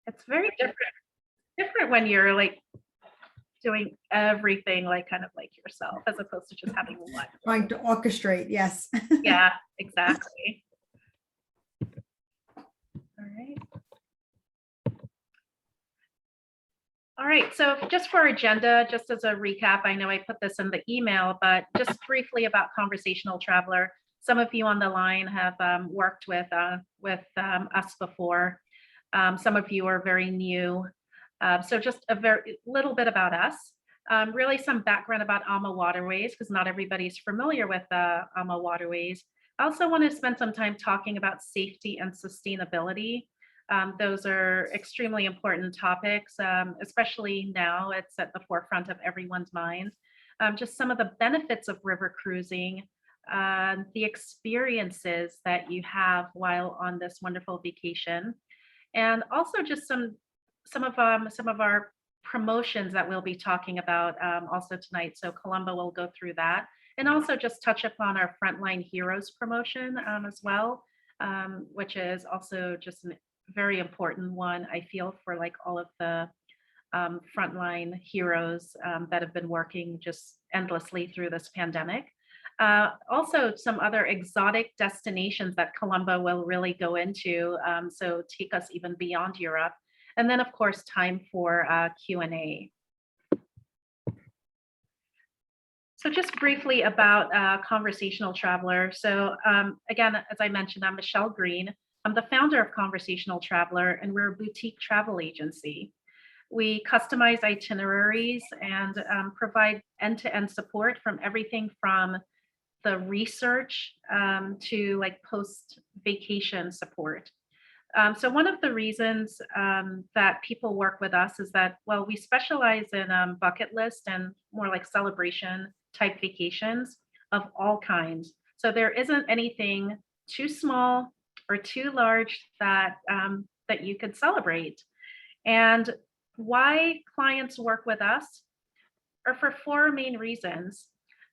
It's very different when you're like doing everything like kind of like yourself as opposed to just having one. Trying to orchestrate, yes. Yeah, exactly. All right. All right, so just for agenda, just as a recap, I know I put this in the email, but just briefly about Conversational Traveler. Some of you on the line have worked with us before. Some of you are very new. So just a very little bit about us. Really some background about AMA Waterways, because not everybody's familiar with AMA Waterways. I also want to spend some time talking about safety and sustainability. Those are extremely important topics, especially now it's at the forefront of everyone's mind. Just some of the benefits of river cruising, the experiences that you have while on this wonderful vacation, and also just some of our promotions that we'll be talking about also tonight. So Columba will go through that, and also just touch upon our Frontline Heroes promotion as well, which is also just a very important one. I feel for like all of the frontline heroes that have been working just endlessly through this pandemic. Also, some other exotic destinations that Columba will really go into, so take us even beyond Europe. And then, of course, time for Q&A. So just briefly about Conversational Traveler. So again, as I mentioned, I'm Michelle Green. I'm the founder of Conversational Traveler, and we're a boutique travel agency. We customize itineraries and provide end-to-end support from everything from the research to like post-vacation support. So one of the reasons that people work with us is that, well, we specialize in bucket list and more like celebration type vacations of all kinds. So there isn't anything too small or too large that that you could celebrate. And why clients work with us are for four main reasons.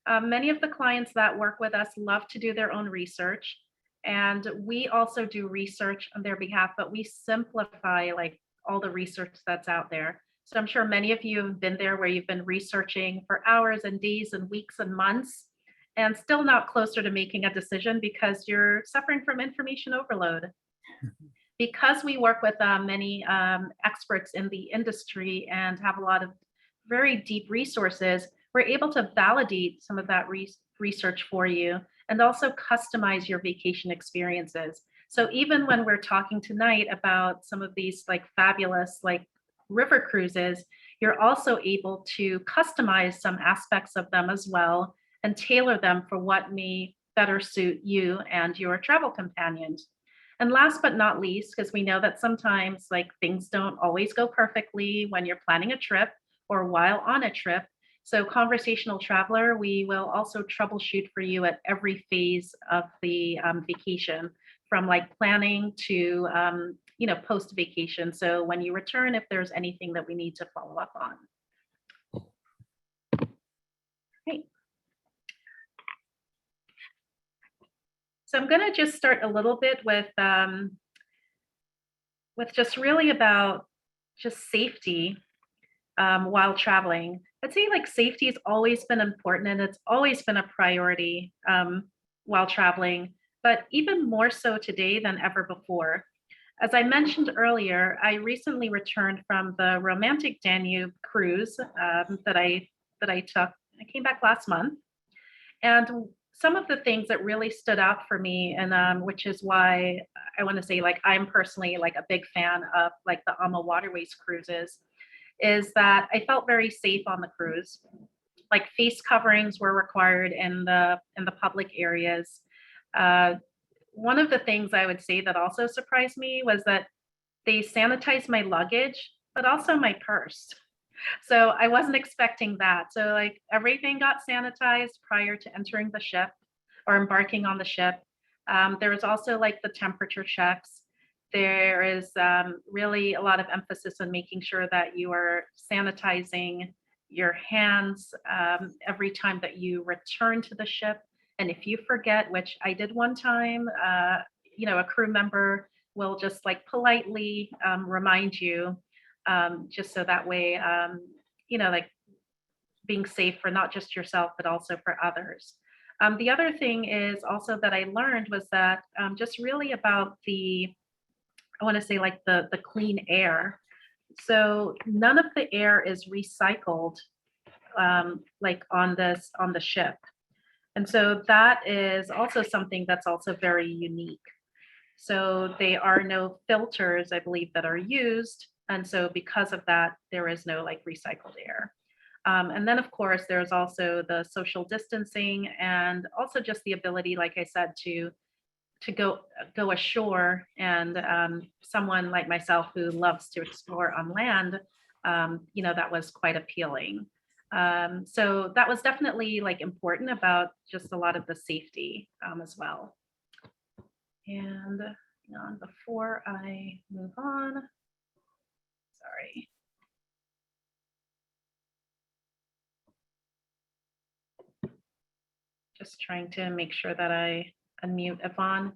Many of the clients that work with us love to do their own research, and we also do research on their behalf, but we simplify like all the research that's out there. So I'm sure many of you have been there where you've been researching for hours and days and weeks and months and still not closer to making a decision because you're suffering from information overload. Because we work with many experts in the industry and have a lot of very deep resources, we're able to validate some of that research for you and also customize your vacation experiences. So even when we're talking tonight about some of these like fabulous like river cruises, you're also able to customize some aspects of them as well and tailor them for what may better suit you and your travel companions. And last but not least, because we know that sometimes like things don't always go perfectly when you're planning a trip or while on a trip. So Conversational Traveler, we will also troubleshoot for you at every phase of the vacation, from like planning to post vacation. So when you return, if there's anything that we need to follow up on. Okay. So I'm going to just start a little bit with just really about just safety while traveling. I'd say like safety has always been important and it's always been a priority while traveling, but even more so today than ever before. As I mentioned earlier, I recently returned from the Romantic Danube cruise that I took. I came back last month, and some of the things that really stood out for me, and which is why I want to say like I'm personally like a big fan of like the AMA Waterways cruises, is that I felt very safe on the cruise. Like face coverings were required in the public areas. Uh, One of the things I would say that also surprised me was that they sanitized my luggage, but also my purse. So I wasn't expecting that. So like everything got sanitized prior to entering the ship or embarking on the ship. There was also like the temperature checks. There is really a lot of emphasis on making sure that you are sanitizing your hands every time that you return to the ship. And if you forget, which I did one time, a crew member will just like politely remind you, just so that way, like being safe for not just yourself, but also for others. The other thing is also that I learned was that just really about I want to say like the clean air. So none of the air is recycled like on the ship. And so that is also something that's also very unique. So there are no filters, I believe, that are used. And so because of that, there is no like recycled air. And then, of course, there's also the social distancing and also just the ability, like I said, to go ashore. And someone like myself who loves to explore on land, that was quite appealing. So that was definitely like important about just a lot of the safety as well. And hang on, before I move on, sorry. Just trying to make sure that I unmute Yvonne.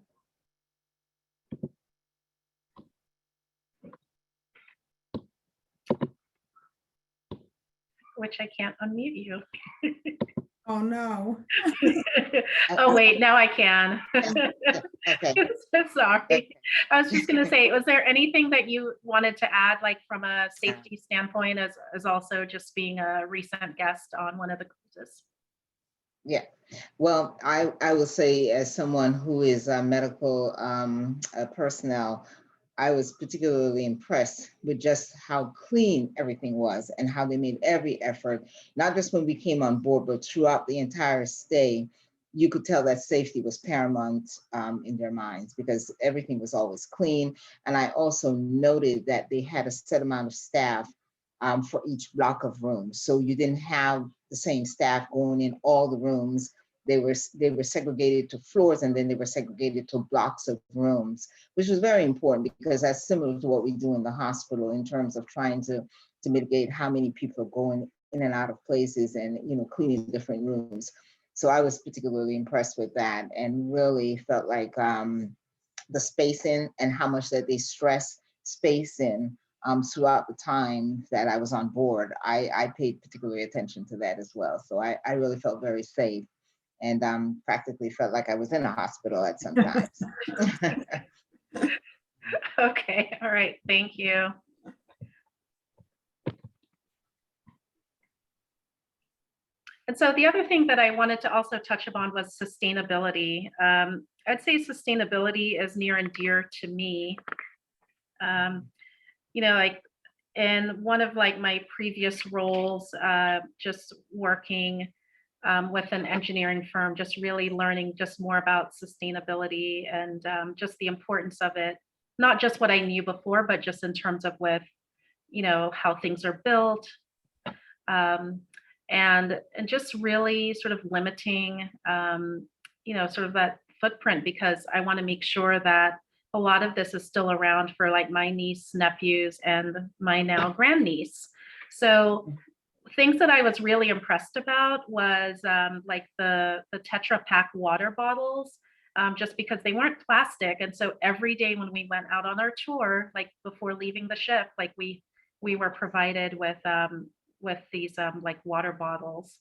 Which I can't unmute you. Oh, no. Oh, wait, now I can. Okay. So sorry. I was just gonna say, was there anything that you wanted to add, like from a safety standpoint, as also just being a recent guest on one of the cruises? Yeah. Well, I will say, as someone who is a medical personnel, I was particularly impressed with just how clean everything was and how they made every effort, not just when we came on board, but throughout the entire stay. You could tell that safety was paramount in their minds because everything was always clean. And I also noted that they had a set amount of staff for each block of rooms. So you didn't have the same staff going in all the rooms. They were segregated to floors, and then they were segregated to blocks of rooms, which was very important because that's similar to what we do in the hospital in terms of trying to mitigate how many people are going in and out of places and cleaning different rooms. So I was particularly impressed with that and really felt like the spacing and how much that they stress spacing throughout the time that I was on board. I paid particularly attention to that as well. So I really felt very safe and practically felt like I was in a hospital at some times. Okay, all right, thank you. And so the other thing that I wanted to also touch upon was sustainability. I'd say sustainability is near and dear to me. Like in one of like my previous roles, just working with an engineering firm, just really learning just more about sustainability and just the importance of it, not just what I knew before, but just in terms of with, how things are built, and just really sort of limiting, sort of that footprint, because I want to make sure that a lot of this is still around for like my niece, nephews, and my now grandniece. So things that I was really impressed about was like the Tetra Pak water bottles, just because they weren't plastic. And so every day when we went out on our tour, like before leaving the ship, like we were provided with these like water bottles.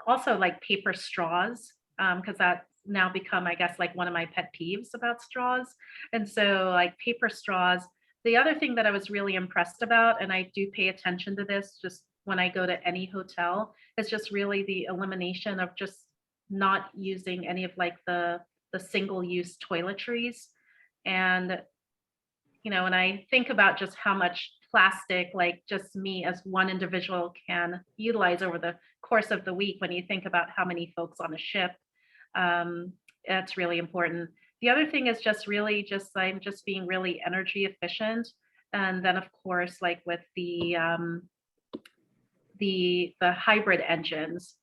Also like paper straws, because that now become, I guess, like one of my pet peeves about straws. And so like paper straws. The other thing that I was really impressed about, and I do pay attention to this just when I go to any hotel, is just really the elimination of just not using any of like the single-use toiletries. And when I think about just how much plastic, like just me as one individual can utilize over the course of the week, when you think about how many folks on a ship, that's really important. The other thing is just really just I'm just being really energy efficient. And then of course, like with the hybrid engines,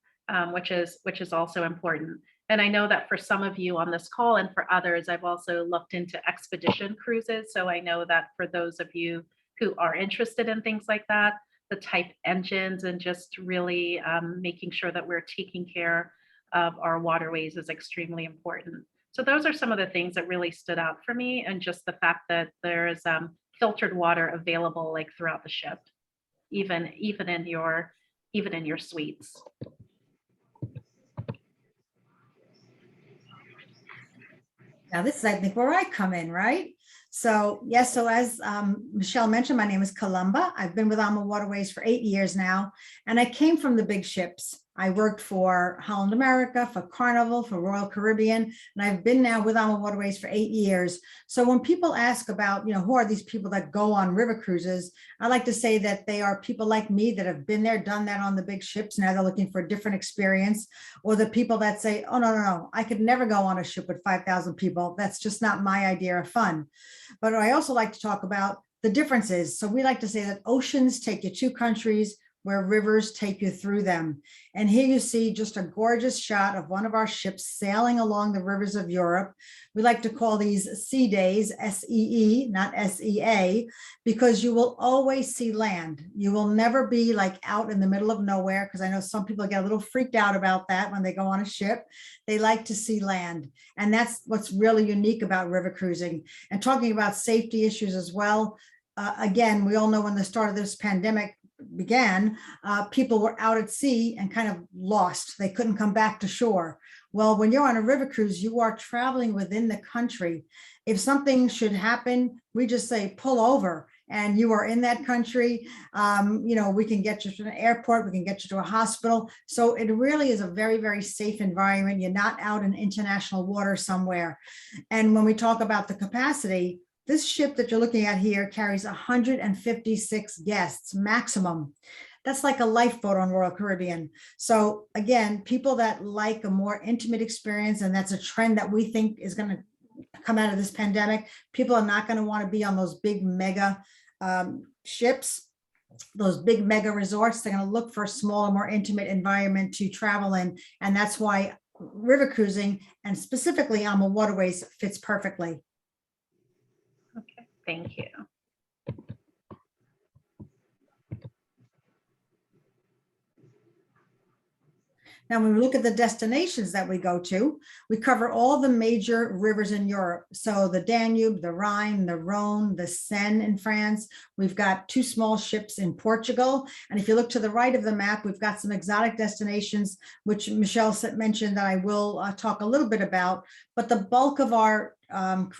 which is also important. And I know that for some of you on this call and for others, I've also looked into expedition cruises. So I know that for those of you who are interested in things like that, the type engines and just really making sure that we're taking care of our waterways is extremely important. So those are some of the things that really stood out for me, and just the fact that there is filtered water available like throughout the ship, even in your suites. Now, this is, I think, where I come in, right? So, yes, so as Michelle mentioned, my name is Columba. I've been with Alma Waterways for 8 years now, and I came from the big ships. I worked for Holland America, for Carnival, for Royal Caribbean, and I've been now with Alma Waterways for 8 years. So when people ask about, who are these people that go on river cruises, I like to say that they are people like me that have been there, done that on the big ships. Now they're looking for a different experience, or the people that say, oh, no, no, no, I could never go on a ship with 5,000 people. That's just not my idea of fun. But I also like to talk about the differences. So we like to say that oceans take you to countries where rivers take you through them. And here you see just a gorgeous shot of one of our ships sailing along the rivers of Europe. We like to call these sea days, SEE, not SEA, because you will always see land. You will never be like out in the middle of nowhere, because I know some people get a little freaked out about that when they go on a ship. They like to see land. And that's what's really unique about river cruising. And talking about safety issues as well, again, we all know when the start of this pandemic began, people were out at sea and kind of lost. They couldn't come back to shore. Well, when you're on a river cruise, you are traveling within the country. If something should happen, we just say pull over, and you are in that country. We can get you to an airport, we can get you to a hospital. So it really is a very, very safe environment. You're not out in international water somewhere. And when we talk about the capacity, this ship that you're looking at here carries 156 guests maximum. That's like a lifeboat on Royal Caribbean. So again, people that like a more intimate experience, and that's a trend that we think is going to come out of this pandemic. People are not going to want to be on those big mega ships, those big mega resorts. They're going to look for a smaller, more intimate environment to travel in. And that's why river cruising, and specifically Alma Waterways, fits perfectly. Okay, thank you. Now, when we look at the destinations that we go to, we cover all the major rivers in Europe. So the Danube, the Rhine, the Rhone, the Seine in France. We've got 2 small ships in Portugal. And if you look to the right of the map, we've got some exotic destinations, which Michelle mentioned that I will talk a little bit about. But the bulk of our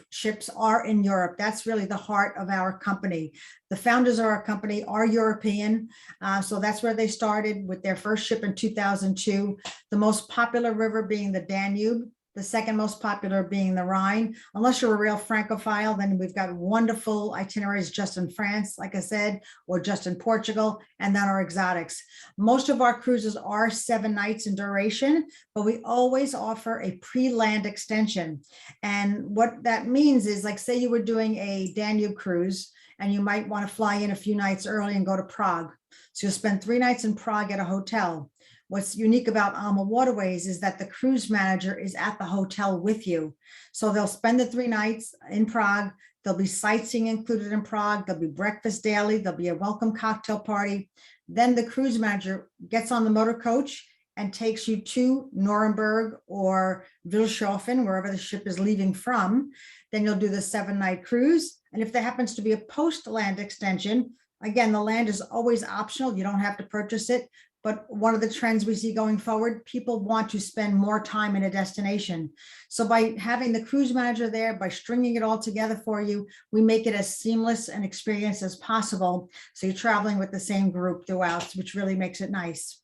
ships are in Europe. That's really the heart of our company. The founders of our company are European. So that's where they started with their first ship in 2002. The most popular river being the Danube, the second most popular being the Rhine. Unless you're a real Francophile, then we've got wonderful itineraries just in France, like I said, or just in Portugal, and then our exotics. Most of our cruises are 7 nights in duration, but we always offer a pre-land extension. And what that means is, like, say you were doing a Danube cruise, and you might want to fly in a few nights early and go to Prague. So you'll spend 3 nights in Prague at a hotel. What's unique about Alma Waterways is that the cruise manager is at the hotel with you. So they'll spend the 3 nights in Prague. There'll be sightseeing included in Prague. There'll be breakfast daily. There'll be a welcome cocktail party. Then the cruise manager gets on the motor coach and takes you to Nuremberg or Wilshofen, wherever the ship is leaving from. Then you'll do the 7-night cruise. And if there happens to be a post-land extension, again, the land is always optional. You don't have to purchase it. But one of the trends we see going forward, people want to spend more time in a destination. So by having the cruise manager there, by stringing it all together for you, we make it as seamless an experience as possible. So you're traveling with the same group throughout, which really makes it nice.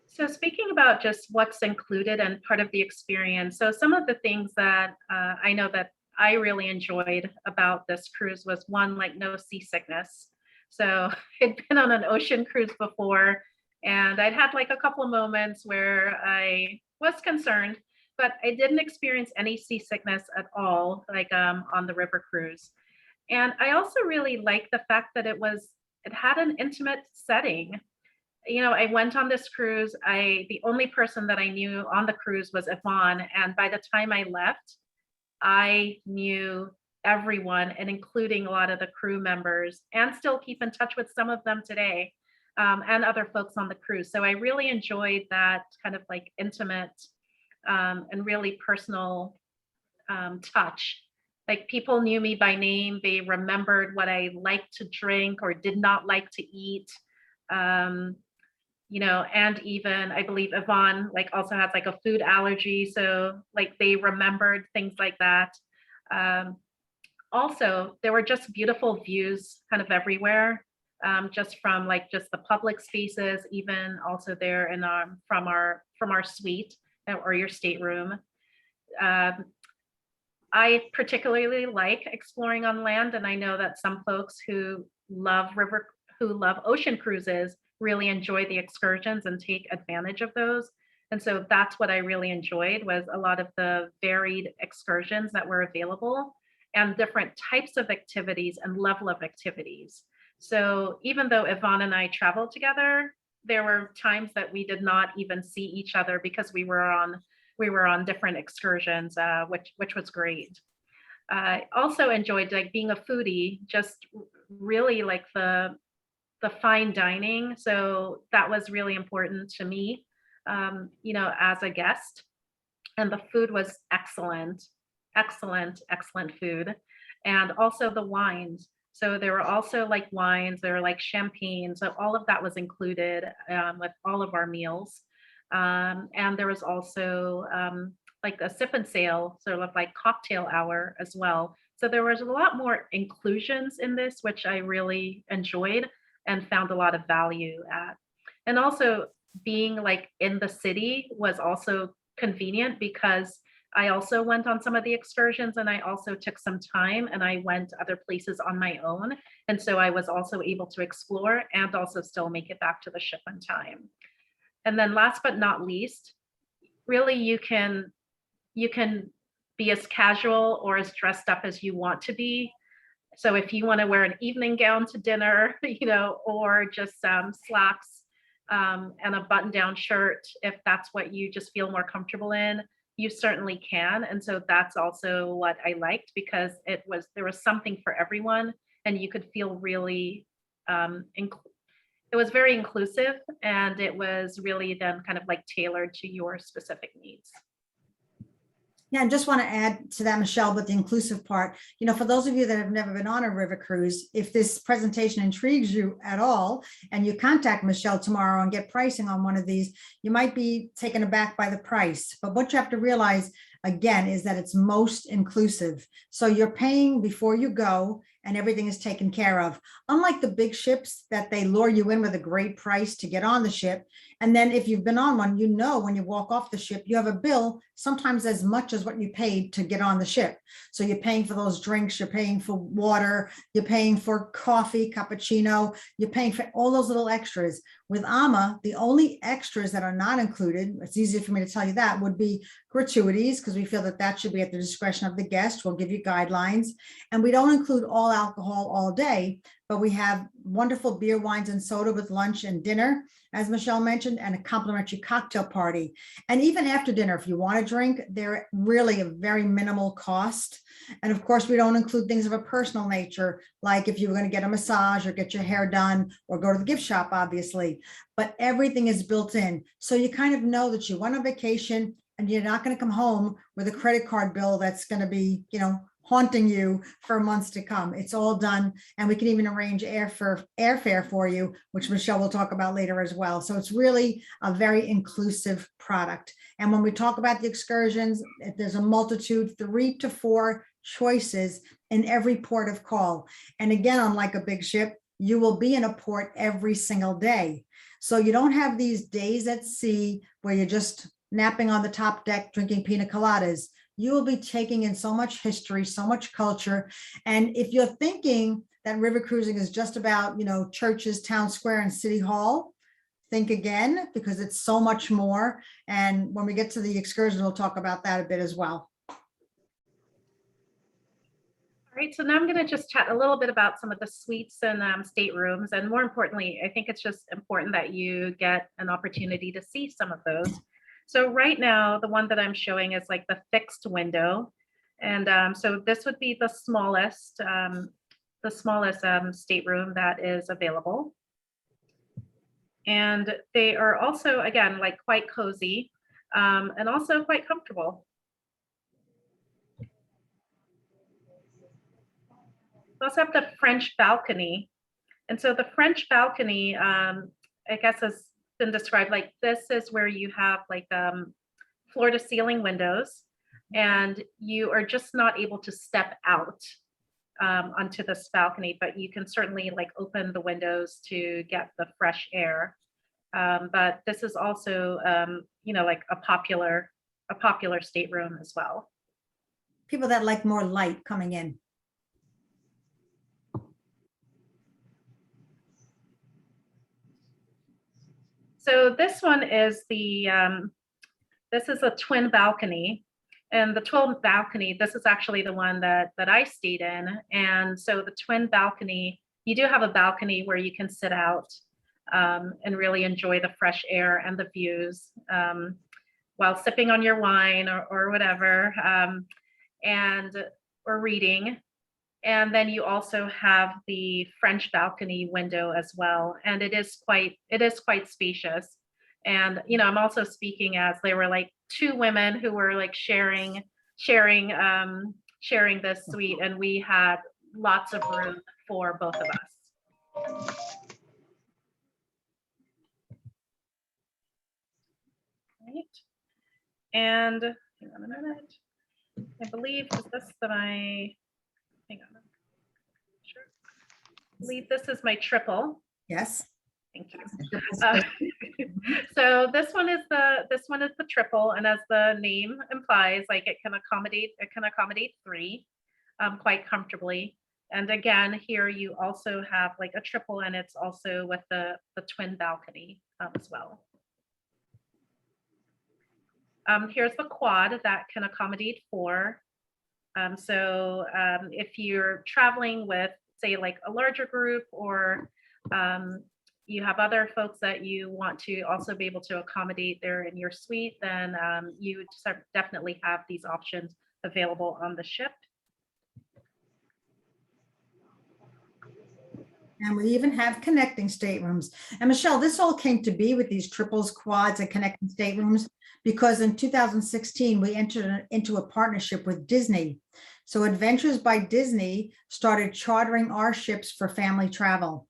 So speaking about just what's included and part of the experience, so some of the things that I know that I really enjoyed about this cruise was, one, like no seasickness. So I'd been on an ocean cruise before, and I'd had like a couple of moments where I was concerned, but I didn't experience any seasickness at all, like on the river cruise. And I also really liked the fact that it had an intimate setting. I went on this cruise. The only person that I knew on the cruise was Yvonne, and by the time I left, I knew everyone, and including a lot of the crew members, and still keep in touch with some of them today. and other folks on the cruise. So I really enjoyed that kind of like intimate and really personal touch. Like people knew me by name, they remembered what I liked to drink or did not like to eat. Um, and even I believe Yvonne like also has like a food allergy. So like they remembered things like that. Um, Also, there were just beautiful views kind of everywhere, just from like just the public spaces, even also there in from our suite or your stateroom. Um, I particularly like exploring on land, and I know that some folks who love ocean cruises really enjoy the excursions and take advantage of those. And so that's what I really enjoyed was a lot of the varied excursions that were available and different types of activities and level of activities. So even though Yvonne and I traveled together, there were times that we did not even see each other because we were on different excursions, which was great. I also enjoyed like being a foodie, just really like the fine dining. So that was really important to me, as a guest. And the food was excellent, excellent, excellent food. And also the wines. So there were also like wines, there were like champagne. So all of that was included with all of our meals. And there was also like a sip and sail, sort of like cocktail hour as well. So there was a lot more inclusions in this, which I really enjoyed and found a lot of value at. And also being like in the city was also convenient because I also went on some of the excursions and I also took some time and I went other places on my own. And so I was also able to explore and also still make it back to the ship on time. And then last but not least, really you can be as casual or as dressed up as you want to be. So if you want to wear an evening gown to dinner, or just slacks and a button-down shirt, if that's what you just feel more comfortable in, you certainly can. And so that's also what I liked because there was something for everyone, and you could feel really it was very inclusive, and it was really then kind of like tailored to your specific needs. Yeah, and just want to add to that, Michelle, with the inclusive part, for those of you that have never been on a river cruise, if this presentation intrigues you at all, and you contact Michelle tomorrow and get pricing on one of these, you might be taken aback by the price. But what you have to realize, again, is that it's most inclusive. So you're paying before you go and everything is taken care of. Unlike the big ships that they lure you in with a great price to get on the ship. And then if you've been on one, when you walk off the ship, you have a bill, sometimes as much as what you paid to get on the ship. So you're paying for those drinks, you're paying for water, you're paying for coffee, cappuccino, you're paying for all those little extras. With AMA, the only extras that are not included, it's easier for me to tell you that, would be gratuities, because we feel that that should be at the discretion of the guest. We'll give you guidelines. And we don't include all alcohol all day, but we have wonderful beer, wines, and soda with lunch and dinner, as Michelle mentioned, and a complimentary cocktail party. And even after dinner, if you want to drink, they're really a very minimal cost. And of course, we don't include things of a personal nature, like if you were going to get a massage or get your hair done or go to the gift shop, obviously, but everything is built in. So you kind of know that you went on vacation and you're not going to come home with a credit card bill that's going to be, haunting you for months to come. It's all done. And we can even arrange airfare for you, which Michelle will talk about later as well. So it's really a very inclusive product. And when we talk about the excursions, there's a multitude, 3 to 4 choices in every port of call. And again, unlike a big ship, you will be in a port every single day. So you don't have these days at sea where you're just napping on the top deck, drinking pina coladas. You will be taking in so much history, so much culture. And if you're thinking that river cruising is just about, churches, town square, and city hall, think again, because it's so much more. And when we get to the excursion, we'll talk about that a bit as well. All right, so now I'm going to just chat a little bit about some of the suites and staterooms. And more importantly, I think it's just important that you get an opportunity to see some of those. So right now, the one that I'm showing is like the fixed window. And so this would be the smallest stateroom that is available. And they are also, again, like quite cozy, and also quite comfortable. We also have the French balcony. And so the French balcony, I guess has been described like this is where you have like floor to ceiling windows, and you are just not able to step out onto this balcony, but you can certainly like open the windows to get the fresh air. But this is also, like a popular stateroom as well. People that like more light coming in. So this one is this is a twin balcony. And the twin balcony, this is actually the one that I stayed in. And so the twin balcony, you do have a balcony where you can sit out and really enjoy the fresh air and the views while sipping on your wine or whatever, or reading. And then you also have the French balcony window as well. And it is quite spacious. And, I'm also speaking as they were like two women who were like sharing this suite, and we had lots of room for both of us. Right. And hang on a minute. I believe, is this hang on. Sure. I believe this is my triple. Yes. Thank you. So this one is the triple, and as the name implies, like it can accommodate three quite comfortably. And again, here you also have like a triple, and it's also with the twin balcony as well. Here's the quad that can accommodate four. So if you're traveling with, say, like a larger group, or you have other folks that you want to also be able to accommodate there in your suite, then you definitely have these options available on the ship. And we even have connecting staterooms. And Michelle, this all came to be with these triples, quads, and connecting staterooms because in 2016, we entered into a partnership with Disney. So Adventures by Disney started chartering our ships for family travel.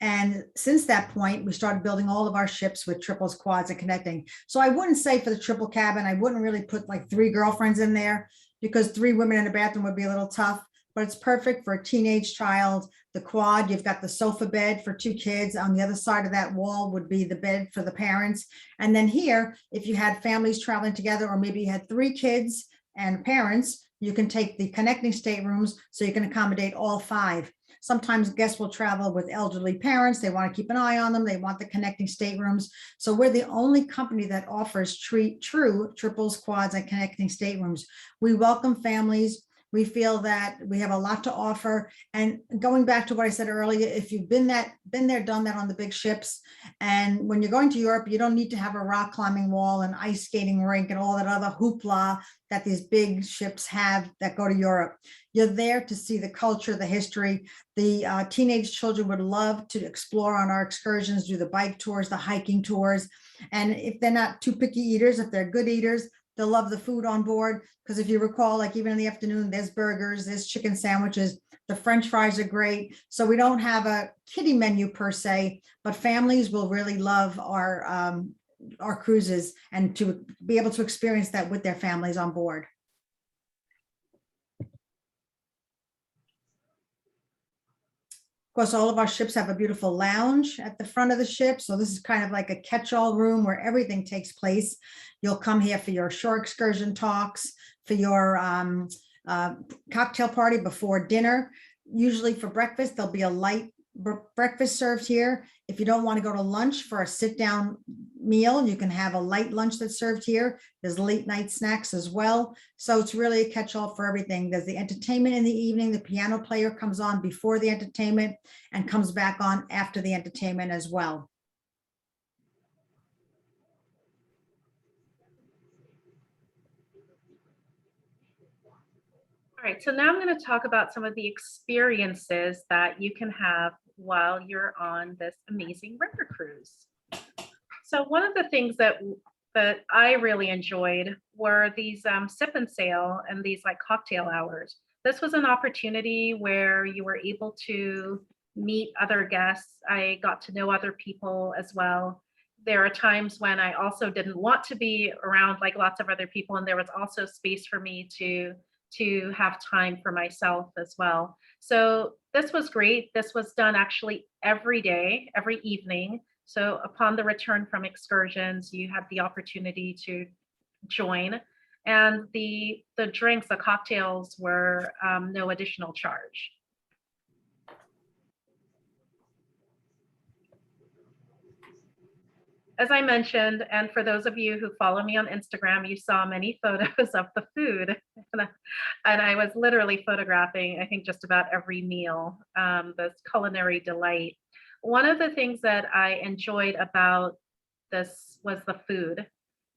And since that point, we started building all of our ships with triples, quads, and connecting. So I wouldn't say for the triple cabin, I wouldn't really put like 3 girlfriends in there because 3 women in a bathroom would be a little tough, but it's perfect for a teenage child. The quad, you've got the sofa bed for 2 kids. On the other side of that wall would be the bed for the parents. And then here, if you had families traveling together, or maybe you had 3 kids and parents, you can take the connecting staterooms so you can accommodate all 5. Sometimes guests will travel with elderly parents. They want to keep an eye on them. They want the connecting staterooms. So we're the only company that offers true triples, quads, and connecting staterooms. We welcome families. We feel that we have a lot to offer. And going back to what I said earlier, if you've been there, done that on the big ships, and when you're going to Europe, you don't need to have a rock climbing wall and ice skating rink and all that other hoopla that these big ships have that go to Europe. You're there to see the culture, the history. The teenage children would love to explore on our excursions, do the bike tours, the hiking tours. And if they're not too picky eaters, if they're good eaters, they'll love the food on board, because if you recall, like even in the afternoon, there's burgers, there's chicken sandwiches, the French fries are great. So we don't have a kiddie menu per se, but families will really love our cruises and to be able to experience that with their families on board. Of course, all of our ships have a beautiful lounge at the front of the ship. So this is kind of like a catch-all room where everything takes place. You'll come here for your shore excursion talks, for your cocktail party before dinner. Usually for breakfast, there'll be a light breakfast served here. If you don't want to go to lunch for a sit-down meal, you can have a light lunch that's served here. There's late night snacks as well. So it's really a catch-all for everything. There's the entertainment in the evening. The piano player comes on before the entertainment and comes back on after the entertainment as well. All right, so now I'm going to talk about some of the experiences that you can have while you're on this amazing river cruise. So one of the things that I really enjoyed were these sip and sail and these like cocktail hours. This was an opportunity where you were able to meet other guests. I got to know other people as well. There are times when I also didn't want to be around like lots of other people, and there was also space for me to have time for myself as well. So this was great. This was done actually every day, every evening. So upon the return from excursions, you had the opportunity to join. And the drinks, the cocktails were no additional charge. As I mentioned, and for those of you who follow me on Instagram, you saw many photos of the food. And I was literally photographing, I think, just about every meal, this culinary delight. One of the things that I enjoyed about this was the food.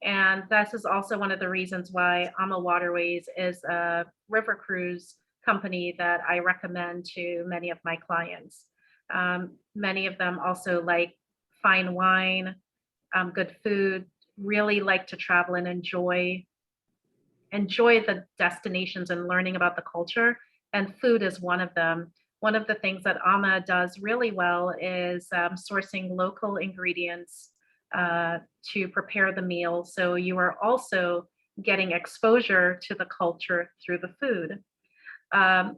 And this is also one of the reasons why AMA Waterways is a river cruise company that I recommend to many of my clients. Many of them also like fine wine, good food, really like to travel and enjoy the destinations and learning about the culture. And food is one of them. One of the things that AMA does really well is sourcing local ingredients to prepare the meal. So you are also getting exposure to the culture through the food. I'm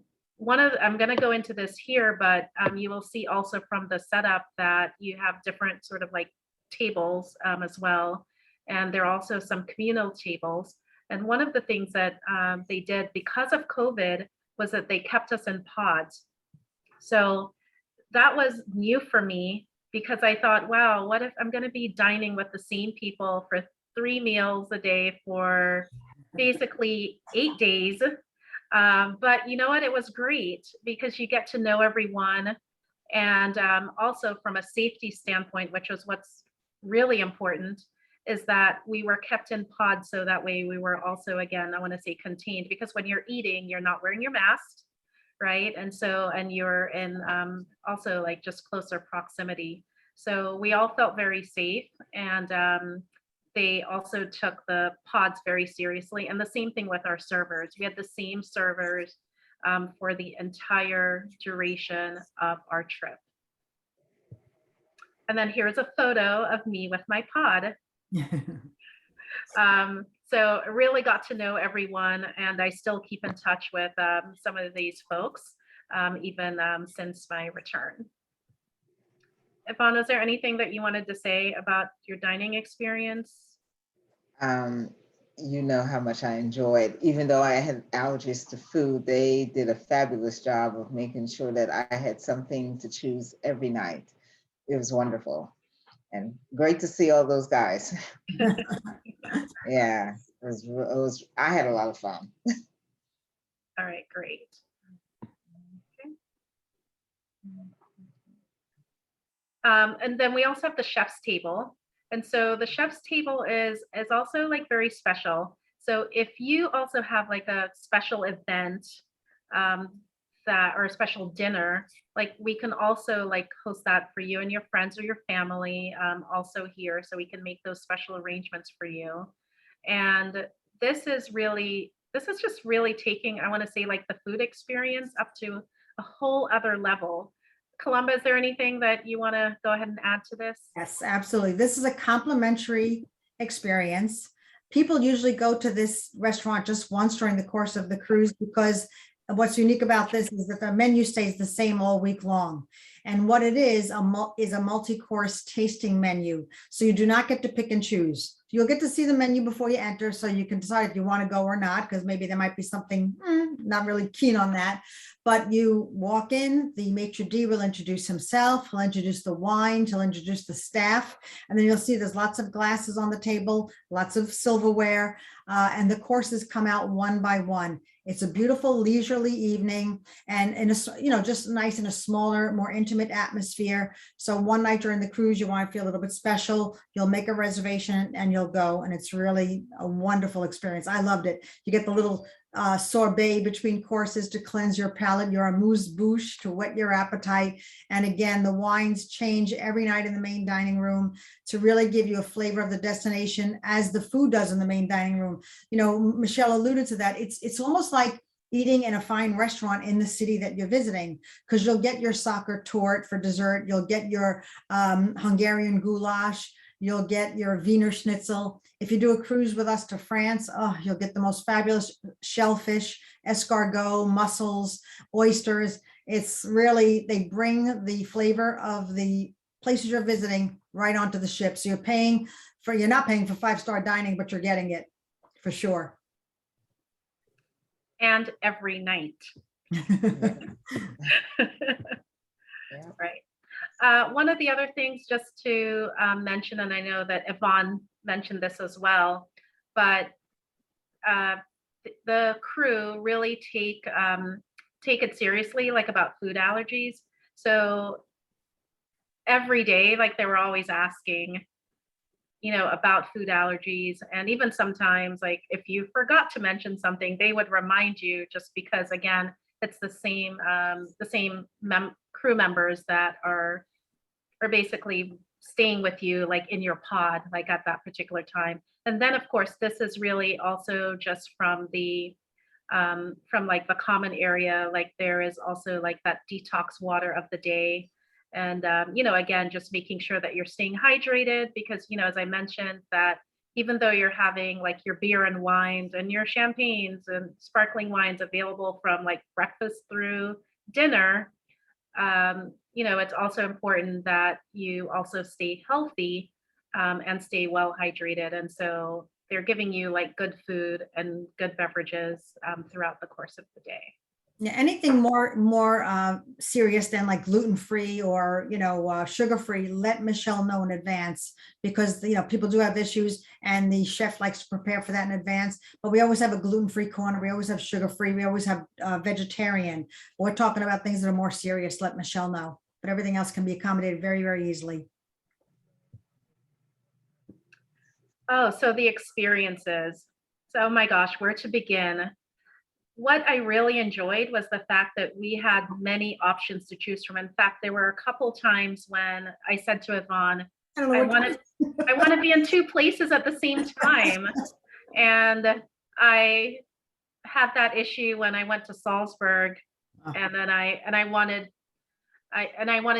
going to go into this here, but you will see also from the setup that you have different sort of like tables as well. And there are also some communal tables. And one of the things that they did because of COVID was that they kept us in pods. So that was new for me because I thought, wow, what if I'm going to be dining with the same people for 3 meals a day for basically 8 days? But you know what? It was great because you get to know everyone. And also from a safety standpoint, which was what's really important, is that we were kept in pods. So that way we were also, again, I want to say contained, because when you're eating, you're not wearing your mask, right? And so, and you're in also like just closer proximity. So we all felt very safe. And they also took the pods very seriously. And the same thing with our servers. We had the same servers for the entire duration of our trip. And then here's a photo of me with my pod. So I really got to know everyone, and I still keep in touch with some of these folks, even since my return. Yvonne, is there anything that you wanted to say about your dining experience? You know how much I enjoyed, even though I had allergies to food, they did a fabulous job of making sure that I had something to choose every night. It was wonderful and great to see all those guys. Yeah, it was, I had a lot of fun. All right, great. Okay. And then we also have the chef's table. And so the chef's table is also like very special. So if you also have like a special event that, or a special dinner, like we can also like host that for you and your friends or your family also here. So we can make those special arrangements for you. And this is just really taking, I want to say, like the food experience up to a whole other level. Columba, is there anything that you want to go ahead and add to this? Yes, absolutely. This is a complimentary experience. People usually go to this restaurant just once during the course of the cruise because what's unique about this is that the menu stays the same all week long. And what it is a multi-course tasting menu. So you do not get to pick and choose. You'll get to see the menu before you enter, so you can decide if you want to go or not, because maybe there might be something not really keen on that. But you walk in, the maitre d' will introduce himself, he'll introduce the wine, he'll introduce the staff, and then you'll see there's lots of glasses on the table, lots of silverware, and the courses come out one by one. It's a beautiful leisurely evening, and in a, just nice in a smaller, more intimate atmosphere. So one night during the cruise, you want to feel a little bit special, you'll make a reservation and you'll go, and it's really a wonderful experience. I loved it. You get the little sorbet between courses to cleanse your palate, your amuse-bouche to whet your appetite. And again, the wines change every night in the main dining room to really give you a flavor of the destination as the food does in the main dining room. You know, Michelle alluded to that. It's almost like eating in a fine restaurant in the city that you're visiting, because you'll get your soccer torte for dessert. You'll get your Hungarian goulash. You'll get your Wiener Schnitzel. If you do a cruise with us to France, oh, you'll get the most fabulous shellfish, escargot, mussels, oysters. It's really, they bring the flavor of the places you're visiting right onto the ship. So you're not paying for 5-star dining, but you're getting it for sure. And every night. Right. One of the other things just to mention, and I know that Yvonne mentioned this as well, but the crew really take it seriously, like about food allergies. So every day, like they were always asking, about food allergies. And even sometimes, like if you forgot to mention something, they would remind you, just because again, it's the same crew members that are basically staying with you, like in your pod, like at that particular time. And then of course, this is really also just from like the common area, like there is also like that detox water of the day. And, again, just making sure that you're staying hydrated, because, as I mentioned, that even though you're having like your beer and wines and your champagnes and sparkling wines available from like breakfast through dinner, it's also important that you also stay healthy and stay well hydrated. And so they're giving you like good food and good beverages throughout the course of the day. Yeah, anything more serious than like gluten-free or sugar-free, let Michelle know in advance, because people do have issues and the chef likes to prepare for that in advance. But we always have a gluten-free corner, we always have sugar-free, we always have vegetarian. We're talking about things that are more serious, let Michelle know. But everything else can be accommodated very, very easily. Oh, so the experiences. So, oh my gosh, where to begin? What I really enjoyed was the fact that we had many options to choose from. In fact, there were a couple times when I said to Yvonne, I want to be in 2 places at the same time. And I had that issue when I went to Salzburg, and then I wanted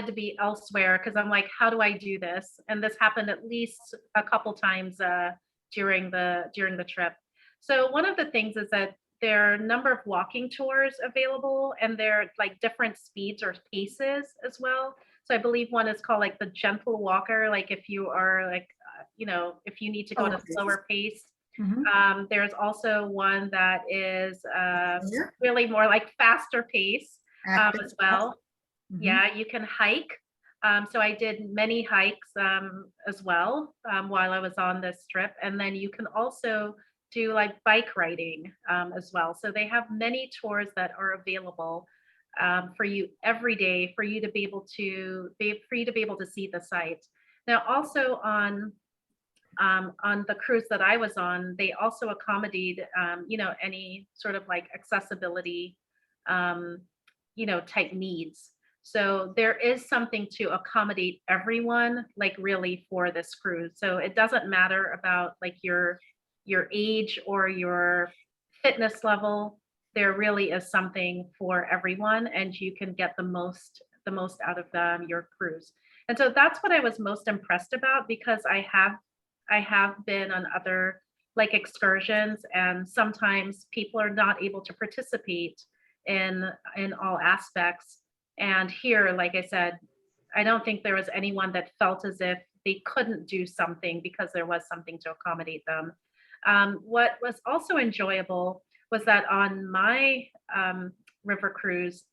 to be elsewhere, because I'm like, how do I do this? And this happened at least a couple times during the trip. So one of the things is that there are a number of walking tours available, and they're like different speeds or paces as well. So I believe one is called like the gentle walker, like if you are like, if you need to go at a slower pace. Mhm. There's also one that is really more like faster pace as well. Mhm. Yeah, you can hike. So I did many hikes as well while I was on this trip. And then you can also do like bike riding as well. So they have many tours that are available for you every day, for you to be able to see the sites. Now, also on the cruise that I was on, they also accommodated any sort of like accessibility type needs. So there is something to accommodate everyone, like really, for this cruise. So it doesn't matter about like your age or your fitness level. There really is something for everyone, and you can get the most out of your cruise. And so that's what I was most impressed about, because I have been on other like excursions, and sometimes people are not able to participate in all aspects. And here, like I said, I don't think there was anyone that felt as if they couldn't do something because there was something to accommodate them. What was also enjoyable was that on my river cruise,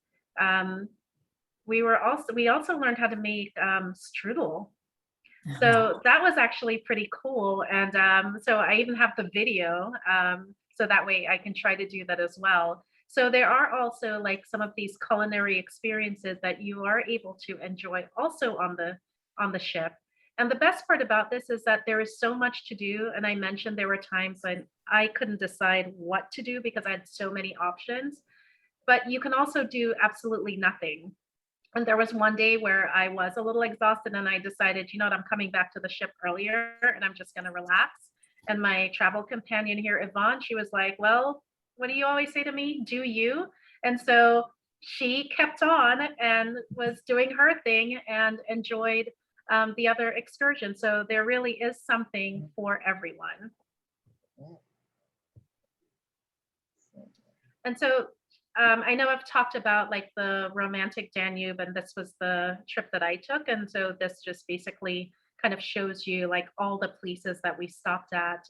we also learned how to make strudel. So that was actually pretty cool. And so I even have the video, so that way I can try to do that as well. So there are also like some of these culinary experiences that you are able to enjoy also on the ship. And the best part about this is that there is so much to do. And I mentioned there were times when I couldn't decide what to do because I had so many options, but you can also do absolutely nothing. And there was one day where I was a little exhausted and I decided, you know what, I'm coming back to the ship earlier and I'm just going to relax. And my travel companion here, Yvonne, she was like, well, what do you always say to me? Do you? And so she kept on and was doing her thing and enjoyed the other excursion. So there really is something for everyone. And so I know I've talked about like the romantic Danube, and this was the trip that I took. And so this just basically kind of shows you like all the places that we stopped at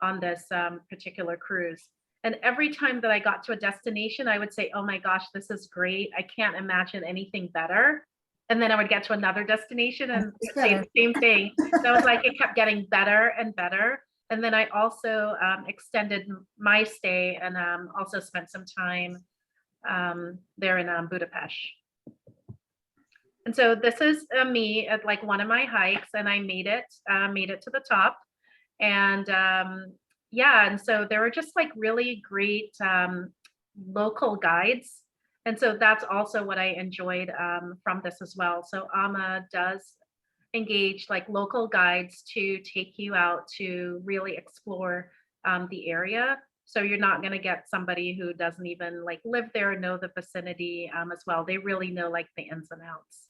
on this particular cruise. And every time that I got to a destination, I would say, oh my gosh, this is great. I can't imagine anything better. And then I would get to another destination and say the same thing. So it was like it kept getting better and better. And then I also extended my stay and also spent some time there in Budapest. And so this is me at like one of my hikes, and I made it to the top. And yeah, and so there were just like really great local guides. And so that's also what I enjoyed from this as well. So AMA does engage like local guides to take you out to really explore the area. So you're not going to get somebody who doesn't even like live there or know the vicinity as well. They really know like the ins and outs.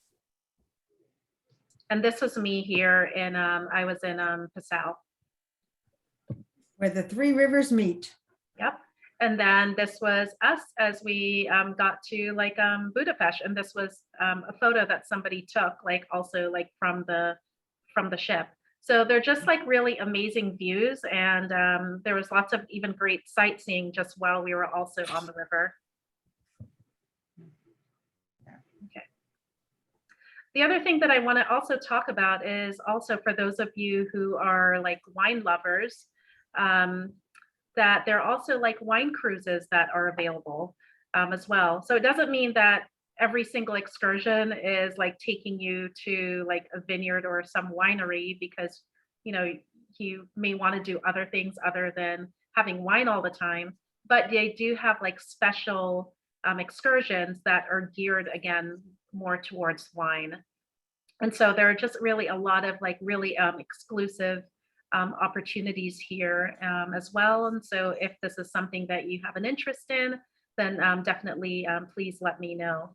And this was me here in, I was in Passau. Where the three rivers meet. Yep. And then this was us as we got to like Budapest, and this was a photo that somebody took, like also like from the ship. So they're just like really amazing views, and there was lots of even great sightseeing just while we were also on the river. Okay. The other thing that I want to also talk about is also for those of you who are like wine lovers, that there are also like wine cruises that are available as well. So it doesn't mean that every single excursion is like taking you to like a vineyard or some winery, because you know you may want to do other things other than having wine all the time. But they do have like special excursions that are geared again more towards wine. And so there are just really a lot of like really exclusive opportunities here as well. And so if this is something that you have an interest in, then definitely please let me know.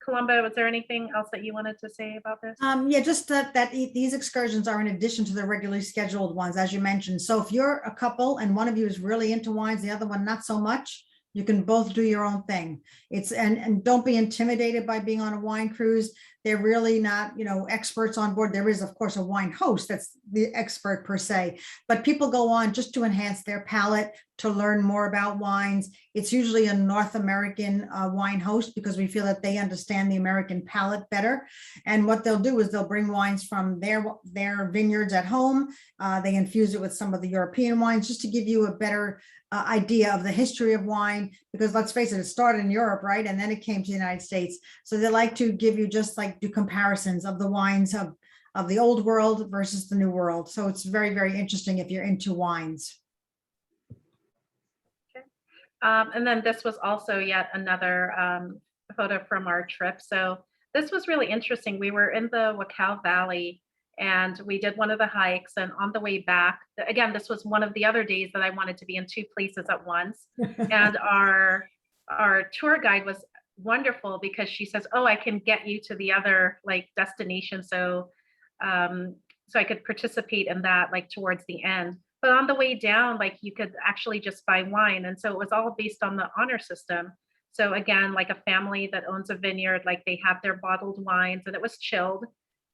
Columba, was there anything else that you wanted to say about this? Yeah, just that these excursions are in addition to the regularly scheduled ones, as you mentioned. So if you're a couple and one of you is really into wines, the other one not so much, you can both do your own thing. It's and don't be intimidated by being on a wine cruise. They're really not, you know, experts on board. There is, of course, a wine host that's the expert per se, but people go on just to enhance their palate, to learn more about wines. It's usually a North American wine host because we feel that they understand the American palate better. And what they'll do is they'll bring wines from their vineyards at home. They infuse it with some of the European wines just to give you a better idea of the history of wine, because let's face it, it started in Europe, right? And then it came to the United States. So they like to give you just like do comparisons of the wines of the old world versus the new world. So it's very, very interesting if you're into wines. Okay. And then this was also yet another photo from our trip. So this was really interesting. We were in the Wachau Valley, and we did one of the hikes, and on the way back, again, this was one of the other days that I wanted to be in two places at once. And our tour guide was wonderful because she says, oh, I can get you to the other like destination. So I could participate in that like towards the end. But on the way down, like you could actually just buy wine. And so it was all based on the honor system. So again, like a family that owns a vineyard, like they have their bottled wines, and it was chilled.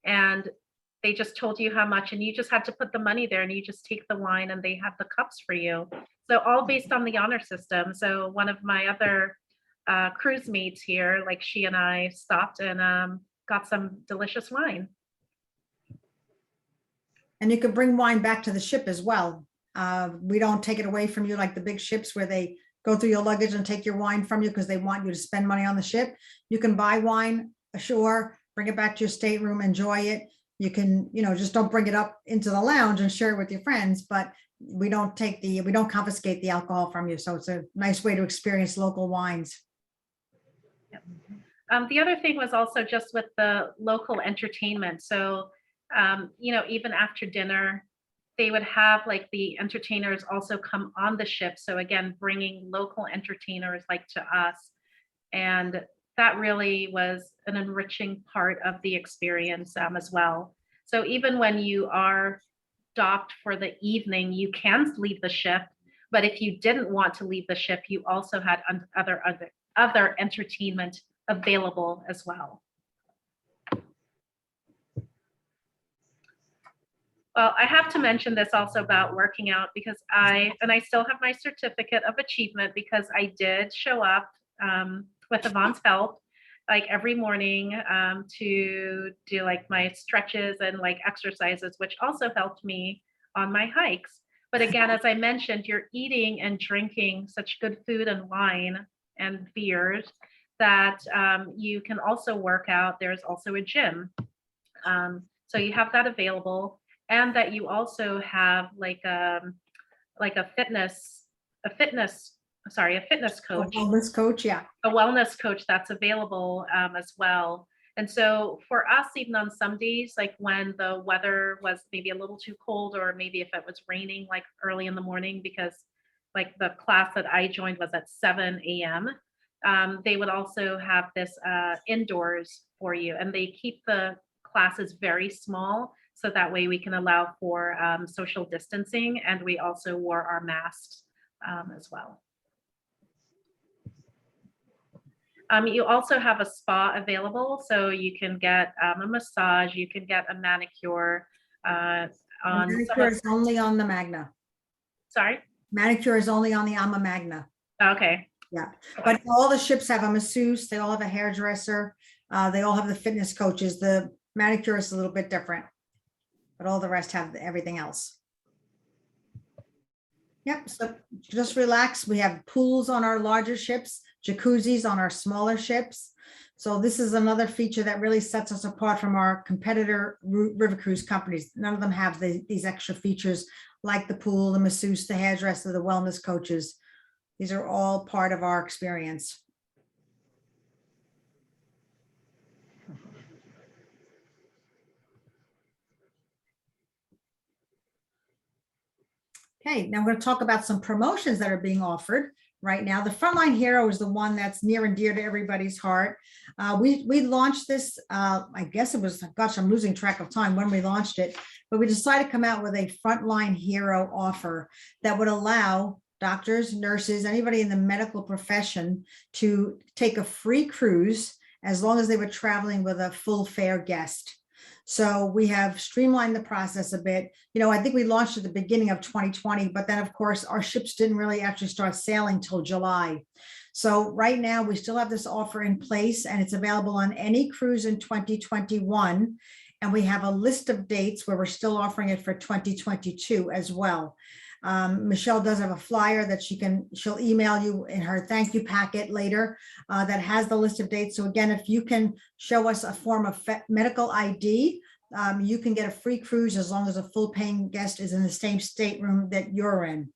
And they just told you how much, and you just had to put the money there, and you just take the wine and they have the cups for you. So all based on the honor system. So one of my other cruise mates here, like she and I stopped and got some delicious wine. And you can bring wine back to the ship as well. We don't take it away from you like the big ships where they go through your luggage and take your wine from you because they want you to spend money on the ship. You can buy wine ashore, bring it back to your stateroom, enjoy it. You can, just don't bring it up into the lounge and share it with your friends, but we don't confiscate the alcohol from you. So it's a nice way to experience local wines. The other thing was also just with the local entertainment. So, even after dinner, they would have like the entertainers also come on the ship. So again, bringing local entertainers like to us. And that really was an enriching part of the experience as well. So even when you are docked for the evening, you can leave the ship. But if you didn't want to leave the ship, you also had other entertainment available as well. Well, I have to mention this also about working out because I still have my certificate of achievement because I did show up with Yvonne's help like every morning to do like my stretches and like exercises, which also helped me on my hikes. But again, as I mentioned, you're eating and drinking such good food and wine and beers that you can also work out. There's also a gym. So you have that available. And that you also have like a fitness coach, Wellness coach, yeah. a wellness coach that's available as well. And so for us, even on some days, like when the weather was maybe a little too cold, or maybe if it was raining like early in the morning, because like the class that I joined was at 7 a.m. They would also have this indoors for you, and they keep the classes very small. So that way we can allow for social distancing, and we also wore our masks as well. You also have a spa available, so you can get a massage, you can get a manicure. Manicure is only on the Magna. Sorry? Manicure is only on the Ama Magna. Okay. Yeah, but all the ships have a masseuse, they all have a hairdresser, they all have the fitness coaches. The manicure is a little bit different, but all the rest have everything else. Yep, so just relax. We have pools on our larger ships, jacuzzis on our smaller ships. So this is another feature that really sets us apart from our competitor river cruise companies. None of them have these extra features like the pool, the masseuse, the hairdresser, the wellness coaches. These are all part of our experience. Okay, now we're going to talk about some promotions that are being offered right now. The Frontline Hero is the one that's near and dear to everybody's heart. We launched this, I guess it was, gosh, I'm losing track of time when we launched it, but we decided to come out with a Frontline Hero offer that would allow doctors, nurses, anybody in the medical profession to take a free cruise as long as they were traveling with a full fare guest. So we have streamlined the process a bit. I think we launched at the beginning of 2020, but then of course our ships didn't really actually start sailing till July. So right now we still have this offer in place, and it's available on any cruise in 2021. And we have a list of dates where we're still offering it for 2022 as well. Michelle does have a flyer that she'll email you in her thank you packet later that has the list of dates. So again, if you can show us a form of medical ID, you can get a free cruise as long as a full paying guest is in the same stateroom that you're in.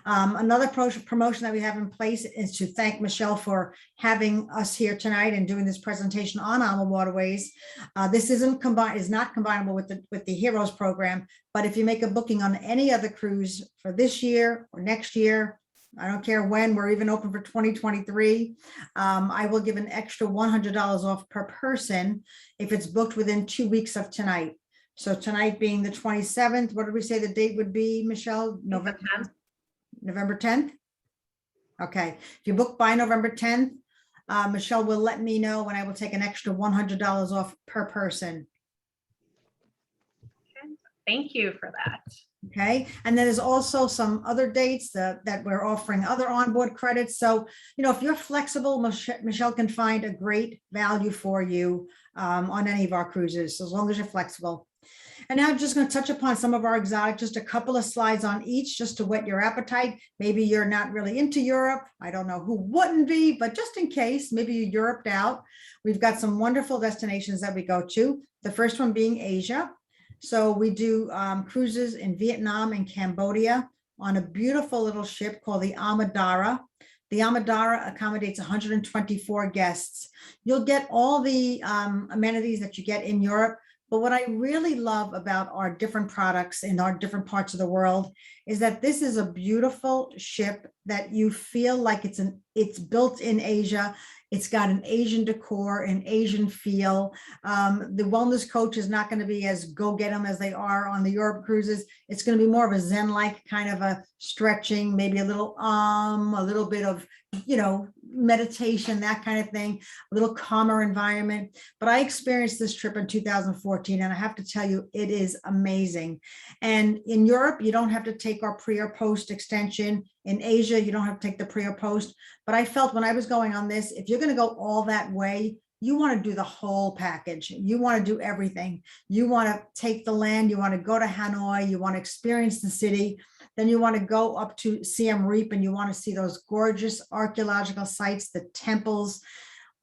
Another promotion that we have in place is to thank Michelle for having us here tonight and doing this presentation on AMA Waterways. This is not combinable with the Heroes program, but if you make a booking on any other cruise for this year or next year, I don't care when, we're even open for 2023, I will give an extra $100 off per person if it's booked within 2 weeks of tonight. So tonight being the 27th, what did we say the date would be, Michelle? November 10th? Okay, if you book by November 10th, Michelle will let me know, and I will take an extra $100 off per person. Okay. Thank you for that. Okay, and then there's also some other dates that we're offering other onboard credits. So, if you're flexible, Michelle can find a great value for you on any of our cruises, as long as you're flexible. And now I'm just going to touch upon some of our exotic, just a couple of slides on each, just to whet your appetite. Maybe you're not really into Europe. I don't know who wouldn't be, but just in case, maybe you Europed out. We've got some wonderful destinations that we go to. The first one being Asia. So we do cruises in Vietnam and Cambodia on a beautiful little ship called the Amadara. The Amadara accommodates 124 guests. You'll get all the amenities that you get in Europe. But what I really love about our different products in our different parts of the world is that this is a beautiful ship that you feel like it's built in Asia. It's got an Asian decor, an Asian feel. The wellness coach is not going to be as go get them as they are on the Europe cruises. It's going to be more of a Zen-like kind of a stretching, maybe a little bit of, meditation, that kind of thing, a little calmer environment. But I experienced this trip in 2014, and I have to tell you, it is amazing. And in Europe, you don't have to take our pre or post extension. In Asia, you don't have to take the pre or post. But I felt when I was going on this, if you're going to go all that way, you want to do the whole package. You want to do everything. You want to take the land. You want to go to Hanoi. You want to experience the city. Then you want to go up to Siem Reap and you want to see those gorgeous archaeological sites, the temples.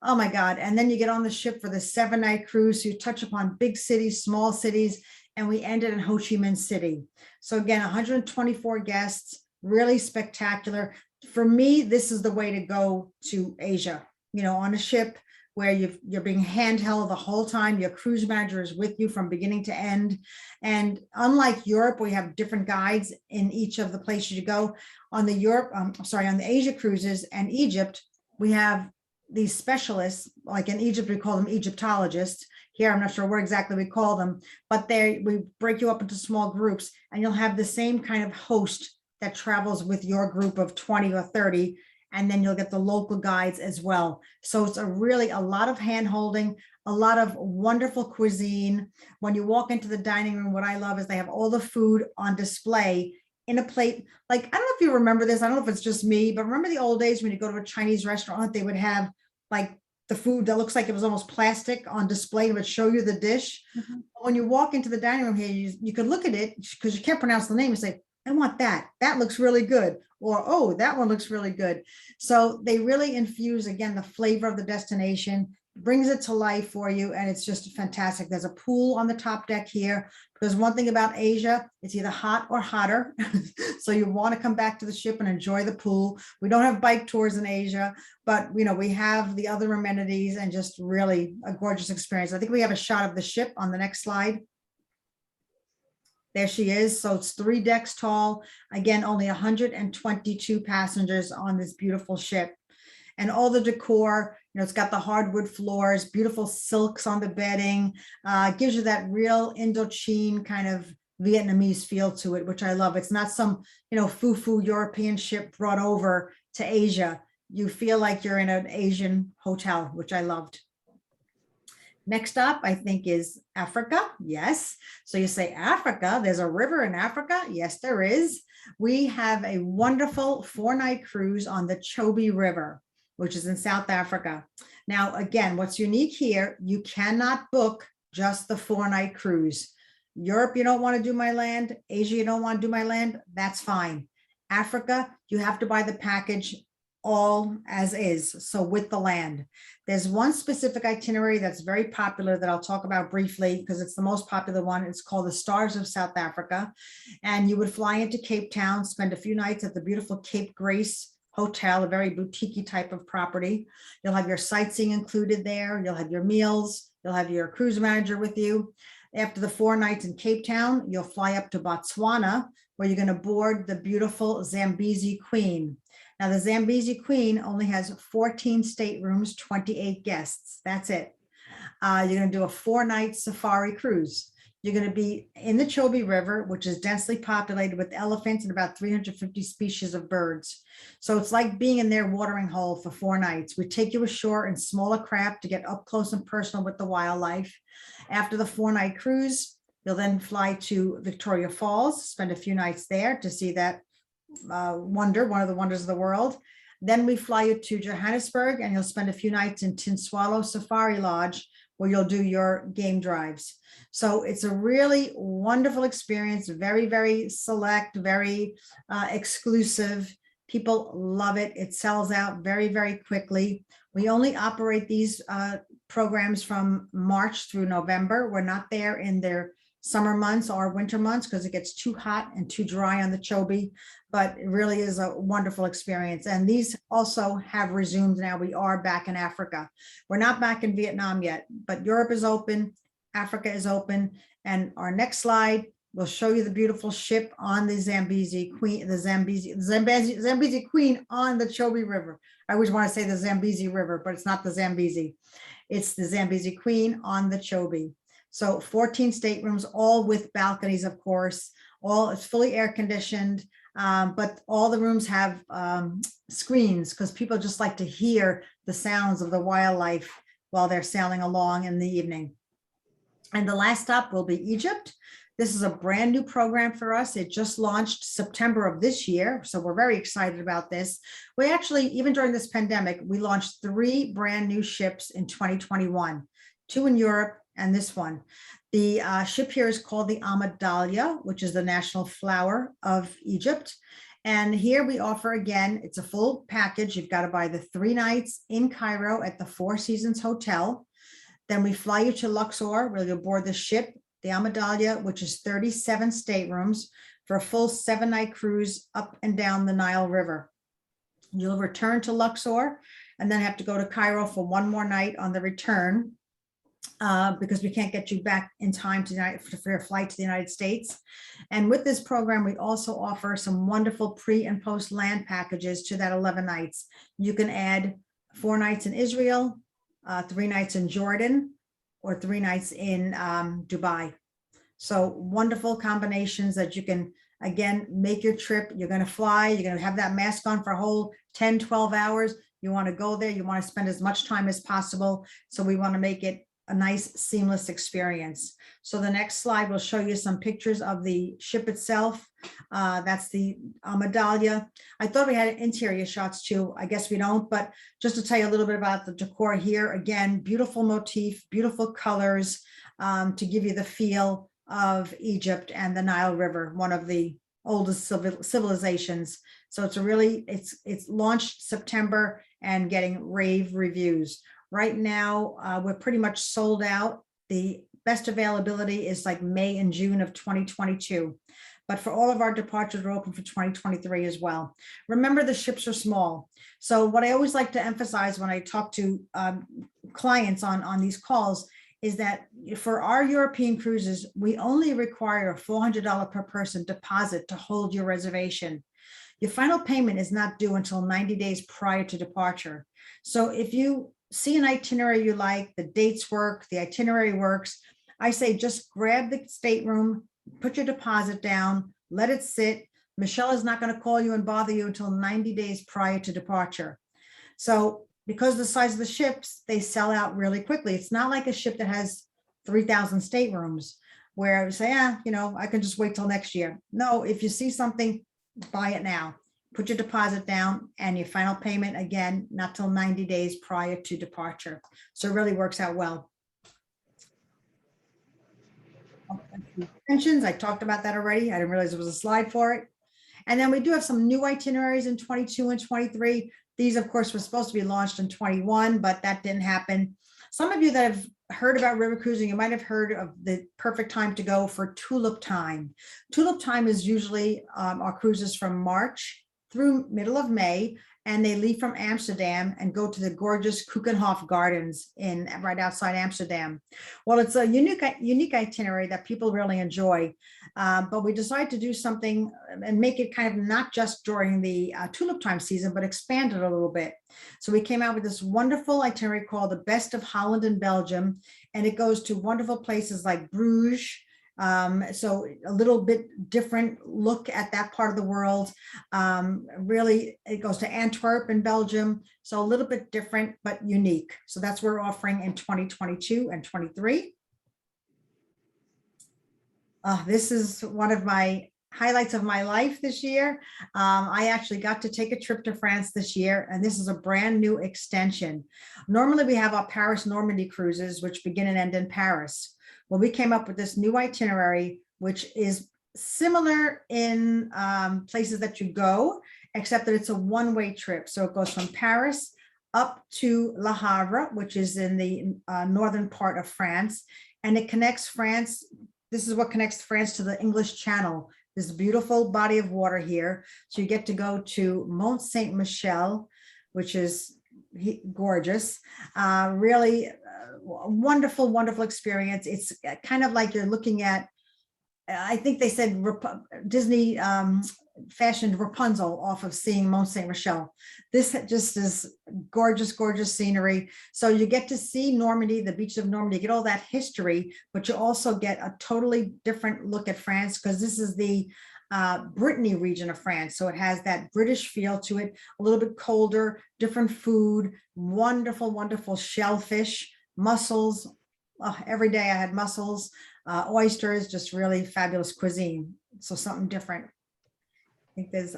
Oh my God. And then you get on the ship for the 7-night cruise. So you touch upon big cities, small cities, and we ended in Ho Chi Minh City. So again, 124 guests, really spectacular. For me, this is the way to go to Asia, on a ship where you're being handheld the whole time. Your cruise manager is with you from beginning to end. And unlike Europe, we have different guides in each of the places you go. On the Asia cruises and Egypt, we have these specialists, like in Egypt, we call them Egyptologists. Here, I'm not sure what exactly we call them, but we break you up into small groups and you'll have the same kind of host that travels with your group of 20 or 30. And then you'll get the local guides as well. So it's a lot of hand holding, a lot of wonderful cuisine. When you walk into the dining room, what I love is they have all the food on display in a plate. Like, I don't know if you remember this. I don't know if it's just me, but remember the old days when you go to a Chinese restaurant, they would have like the food that looks like it was almost plastic on display and would show you the dish. Mm-hmm. When you walk into the dining room here, you could look at it because you can't pronounce the name and say, I want that. That looks really good. Or, oh, that one looks really good. So they really infuse, again, the flavor of the destination, brings it to life for you. And it's just fantastic. There's a pool on the top deck here. Because one thing about Asia, it's either hot or hotter. So you want to come back to the ship and enjoy the pool. We don't have bike tours in Asia, but we have the other amenities and just really a gorgeous experience. I think we have a shot of the ship on the next slide. There she is. So it's 3 decks tall. Again, only 122 passengers on this beautiful ship. And all the decor, it's got the hardwood floors, beautiful silks on the bedding, gives you that real Indochine kind of Vietnamese feel to it, which I love. It's not some, foo-foo European ship brought over to Asia. You feel like you're in an Asian hotel, which I loved. Next up, I think, is Africa. Yes. So you say Africa, there's a river in Africa. Yes, there is. We have a wonderful 4-night cruise on the Chobe River, which is in South Africa. Now, again, what's unique here, you cannot book just the 4-night cruise. Europe, you don't want to do my land. Asia, you don't want to do my land. That's fine. Africa, you have to buy the package all as is, so with the land. There's one specific itinerary that's very popular that I'll talk about briefly because it's the most popular one. It's called the Stars of South Africa. And you would fly into Cape Town, spend a few nights at the beautiful Cape Grace Hotel, a very boutique type of property. You'll have your sightseeing included there. You'll have your meals. You'll have your cruise manager with you. After the 4 nights in Cape Town, you'll fly up to Botswana, where you're going to board the beautiful Zambezi Queen. Now, the Zambezi Queen only has 14 staterooms, 28 guests. That's it. You're going to do a 4-night safari cruise. You're going to be in the Chobe River, which is densely populated with elephants and about 350 species of birds. So it's like being in their watering hole for 4 nights. We take you ashore in smaller craft to get up close and personal with the wildlife. After the 4-night cruise, you'll then fly to Victoria Falls, spend a few nights there to see that one of the wonders of the world. Then we fly you to Johannesburg and you'll spend a few nights in Tin Swallow Safari Lodge, where you'll do your game drives. So it's a really wonderful experience, very, very select, very exclusive. People love it. It sells out very, very quickly. We only operate these programs from March through November. We're not there in their summer months or winter months because it gets too hot and too dry on the Chobe, but it really is a wonderful experience. And these also have resumed now. We are back in Africa. We're not back in Vietnam yet, but Europe is open, Africa is open. And our next slide will show you the beautiful ship on the Zambezi Queen, the Zambezi Queen on the Chobe River. I always want to say the Zambezi River, but it's not the Zambezi. It's the Zambezi Queen on the Chobe. So 14 staterooms, all with balconies, of course, all it's fully air conditioned, but all the rooms have screens because people just like to hear the sounds of the wildlife while they're sailing along in the evening. And the last stop will be Egypt. This is a brand new program for us. It just launched September of this year. So we're very excited about this. We actually, even during this pandemic, we launched 3 brand new ships in 2021, 2 in Europe and this one. The ship here is called the Amadalia, which is the national flower of Egypt. And here we offer, again, it's a full package. You've got to buy the 3 nights in Cairo at the Four Seasons Hotel. Then we fly you to Luxor, where you'll board the ship, the Amadalia, which is 37 staterooms for a full 7-night cruise up and down the Nile River. You'll return to Luxor and then have to go to Cairo for 1 more night on the return because we can't get you back in time for your flight to the United States. And with this program, we also offer some wonderful pre and post land packages to that 11 nights. You can add 4 nights in Israel, 3 nights in Jordan, or 3 nights in Dubai. So wonderful combinations that you can, again, make your trip. You're going to fly, you're going to have that mask on for a whole 10, 12 hours. You want to go there, you want to spend as much time as possible. So we want to make it a nice seamless experience. So the next slide will show you some pictures of the ship itself. That's the Amadalia. I thought we had interior shots too. I guess we don't, but just to tell you a little bit about the decor here, again, beautiful motif, beautiful colors to give you the feel of Egypt and the Nile River, one of the oldest civilizations. So it's a really, it's launched September and getting rave reviews. Right now, we're pretty much sold out. The best availability is like May and June of 2022. But for all of our departures, we're open for 2023 as well. Remember, the ships are small. So what I always like to emphasize when I talk to clients on these calls is that for our European cruises, we only require a $400 per person deposit to hold your reservation. Your final payment is not due until 90 days prior to departure. So if you see an itinerary you like, the dates work, the itinerary works, I say just grab the stateroom, put your deposit down, let it sit. Michelle is not going to call you and bother you until 90 days prior to departure. So because of the size of the ships, they sell out really quickly. It's not like a ship that has 3,000 staterooms where I would say, I can just wait till next year. No, if you see something, buy it now. Put your deposit down and your final payment, again, not till 90 days prior to departure. So it really works out well. Pensions, I talked about that already. I didn't realize there was a slide for it. And then we do have some new itineraries in 22 and 23. These, of course, were supposed to be launched in 21, but that didn't happen. Some of you that have heard about river cruising, you might have heard of the perfect time to go for Tulip Time. Tulip Time is usually our cruises from March through middle of May, and they leave from Amsterdam and go to the gorgeous Keukenhof Gardens right outside Amsterdam. Well, it's a unique itinerary that people really enjoy, but we decided to do something and make it kind of not just during the tulip time season, but expand it a little bit. So we came out with this wonderful itinerary called the Best of Holland and Belgium, and it goes to wonderful places like Bruges. So a little bit different look at that part of the world. Really, it goes to Antwerp in Belgium. So a little bit different, but unique. So that's what we're offering in 2022 and 23. This is one of my highlights of my life this year. I actually got to take a trip to France this year, and this is a brand new extension. Normally, we have our Paris Normandy cruises, which begin and end in Paris. Well, we came up with this new itinerary, which is similar in places that you go, except that it's a one-way trip. So it goes from Paris up to Le Havre, which is in the northern part of France, and it connects France. This is what connects France to the English Channel. This beautiful body of water here. So you get to go to Mont Saint Michel, which is gorgeous. Really wonderful, wonderful experience. It's kind of like you're looking at, I think they said Disney fashioned Rapunzel off of seeing Mont Saint Michel. This just is gorgeous, gorgeous scenery. So you get to see Normandy, the beaches of Normandy, you get all that history, but you also get a totally different look at France, because this is the Brittany region of France. So it has that British feel to it, a little bit colder, different food, wonderful, wonderful shellfish, mussels. Every day I had mussels, oysters, just really fabulous cuisine. So something different. I think there's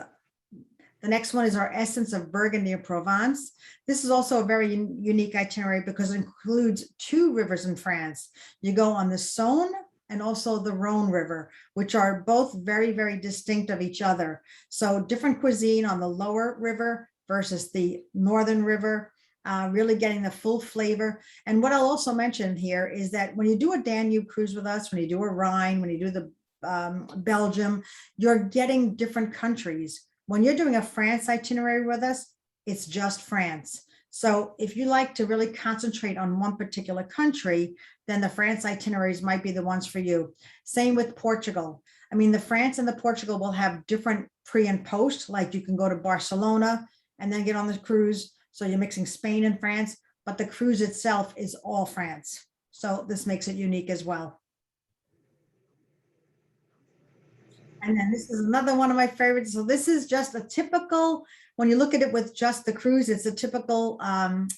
the next one is our Essence of Burgundy and Provence. This is also a very unique itinerary because it includes 2 rivers in France. You go on the Saône and also the Rhone River, which are both very, very distinct of each other. So different cuisine on the lower river versus the northern river, really getting the full flavor. And what I'll also mention here is that when you do a Danube cruise with us, when you do a Rhine, when you do the Belgium, you're getting different countries. When you're doing a France itinerary with us, it's just France. So if you like to really concentrate on one particular country, then the France itineraries might be the ones for you. Same with Portugal. I mean, the France and the Portugal will have different pre and post, like you can go to Barcelona and then get on the cruise. So you're mixing Spain and France, but the cruise itself is all France. So this makes it unique as well. And then this is another one of my favorites. So this is just a typical, when you look at it with just the cruise, it's a typical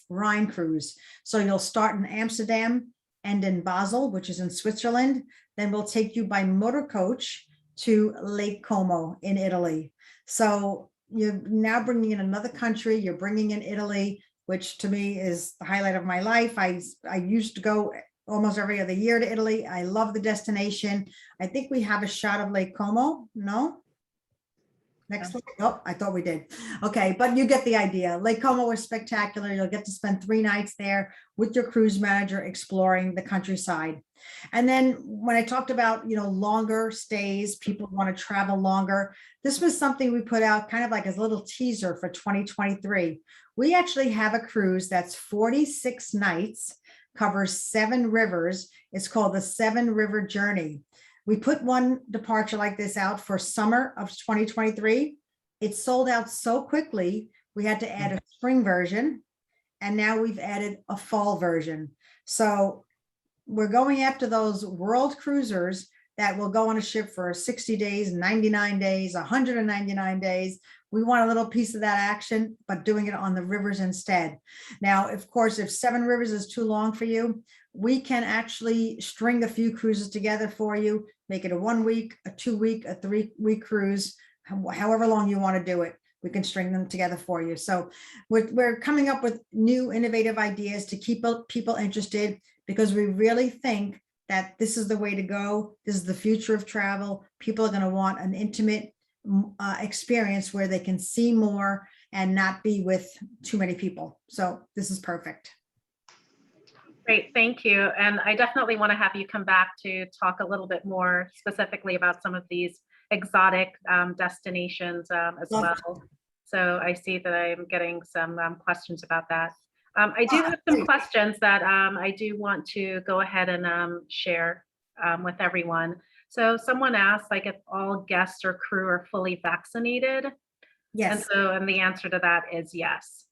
Rhine cruise. So you'll start in Amsterdam, end in Basel, which is in Switzerland. Then we'll take you by motor coach to Lake Como in Italy. So you're now bringing in another country, you're bringing in Italy, which to me is the highlight of my life. I used to go almost every other year to Italy. I love the destination. I think we have a shot of Lake Como. No? Next slide. Oh, I thought we did. Okay, but you get the idea. Lake Como is spectacular. You'll get to spend 3 nights there with your cruise manager exploring the countryside. And then when I talked about, longer stays, people want to travel longer. This was something we put out kind of like as a little teaser for 2023. We actually have a cruise that's 46 nights, covers 7 rivers. It's called the 7 River Journey. We put one departure like this out for summer of 2023. It sold out so quickly, we had to add a spring version, and now we've added a fall version. So we're going after those world cruisers that will go on a ship for 60 days, 99 days, 199 days. We want a little piece of that action, but doing it on the rivers instead. Now, of course, if 7 rivers is too long for you, we can actually string a few cruises together for you, make it a 1 week, a 2 week, a 3 week cruise, however long you want to do it. We can string them together for you. So we're coming up with new innovative ideas to keep people interested, because we really think that this is the way to go. This is the future of travel. People are going to want an intimate experience where they can see more and not be with too many people. So this is perfect. Great, thank you. And I definitely want to have you come back to talk a little bit more specifically about some of these exotic destinations as well. So I see that I'm getting some questions about that. I do have some questions that I do want to go ahead and share with everyone. So someone asked, like, if all guests or crew are fully vaccinated. Yes. And the answer to that is yes.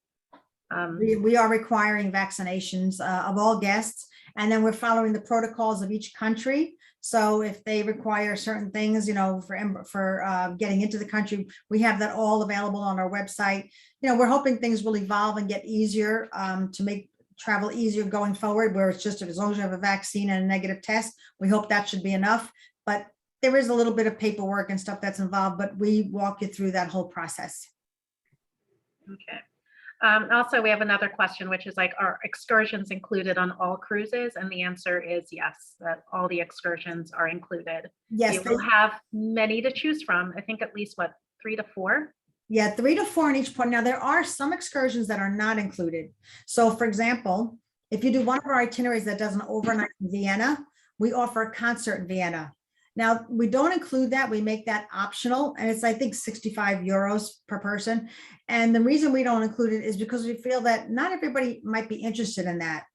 We are requiring vaccinations of all guests, and then we're following the protocols of each country. So if they require certain things, for getting into the country, we have that all available on our website. We're hoping things will evolve and get easier to make travel easier going forward, where it's just as long as you have a vaccine and a negative test, we hope that should be enough. But there is a little bit of paperwork and stuff that's involved, but we walk you through that whole process. Okay. Also, we have another question, which is like, are excursions included on all cruises? And the answer is yes, that all the excursions are included. Yes, You will have many to choose from. I think at least what, 3 to 4? yeah, 3 to 4 in each point. Now, there are some excursions that are not included. So for example, if you do one of our itineraries that does an overnight in Vienna, we offer a concert in Vienna. Now, we don't include that. We make that optional, and it's, I think, 65 euros per person. And the reason we don't include it is because we feel that not everybody might be interested in that.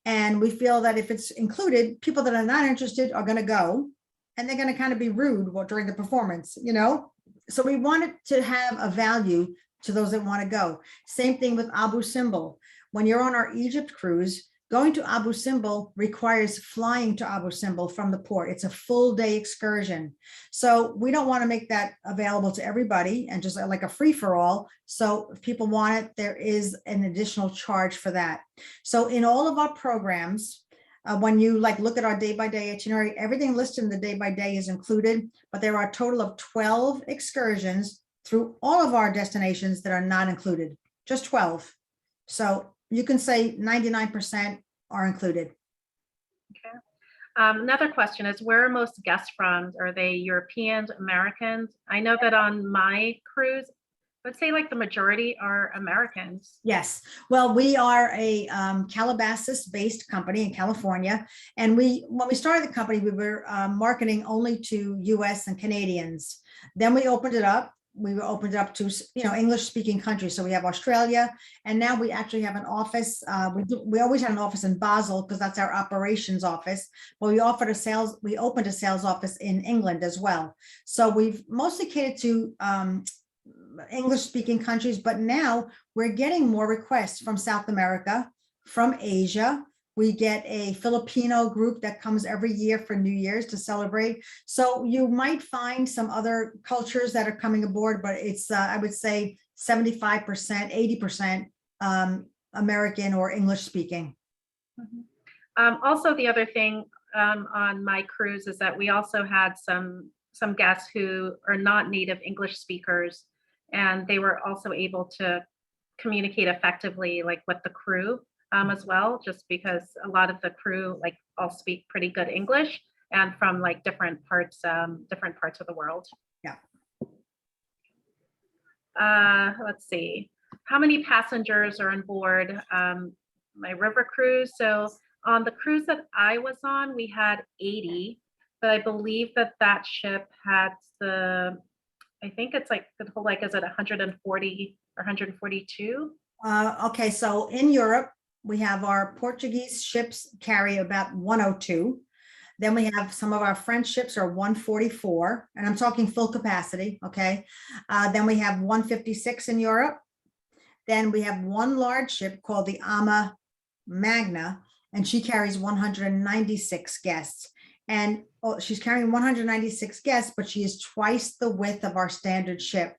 And we feel that if it's included, people that are not interested are going to go, and they're going to kind of be rude during the performance, you know? So we want it to have a value to those that want to go. Same thing with Abu Simbel. When you're on our Egypt cruise, going to Abu Simbel requires flying to Abu Simbel from the port. It's a full day excursion. So we don't want to make that available to everybody and just like a free for all. So if people want it, there is an additional charge for that. So in all of our programs, when you like look at our day-by-day itinerary, everything listed in the day-by-day is included, but there are a total of 12 excursions through all of our destinations that are not included, just 12. So you can say 99% are included. Okay. Another question is, where are most guests from? Are they Europeans, Americans? I know that on my cruise, let's say like the majority are Americans. Yes. Well, we are a Calabasas-based company in California. And when we started the company, we were marketing only to US and Canadians. Then we opened it up. We opened it up to, English-speaking countries. So we have Australia, and now we actually have an office. We always had an office in Basel because that's our operations office. But we opened a sales office in England as well. So we've mostly catered to English-speaking countries, but now we're getting more requests from South America, from Asia. We get a Filipino group that comes every year for New Year's to celebrate. So you might find some other cultures that are coming aboard, but it's, I would say 75%, 80% American or English speaking. Also, the other thing on my cruise is that we also had some guests who are not native English speakers, and they were also able to communicate effectively, like with the crew as well, just because a lot of the crew like all speak pretty good English and from like different parts of the world. Yeah. Let's see. How many passengers are on board my river cruise? So on the cruise that I was on, we had 80, but I believe that ship had I think it's like the whole, like, is it 140 or 142? Okay, so in Europe, we have our Portuguese ships carry about 102. Then we have some of our French ships are 144, and I'm talking full capacity, okay? Then we have 156 in Europe. Then we have one large ship called the Ama Magna, and she carries 196 guests. And she's carrying 196 guests, but she is twice the width of our standard ship.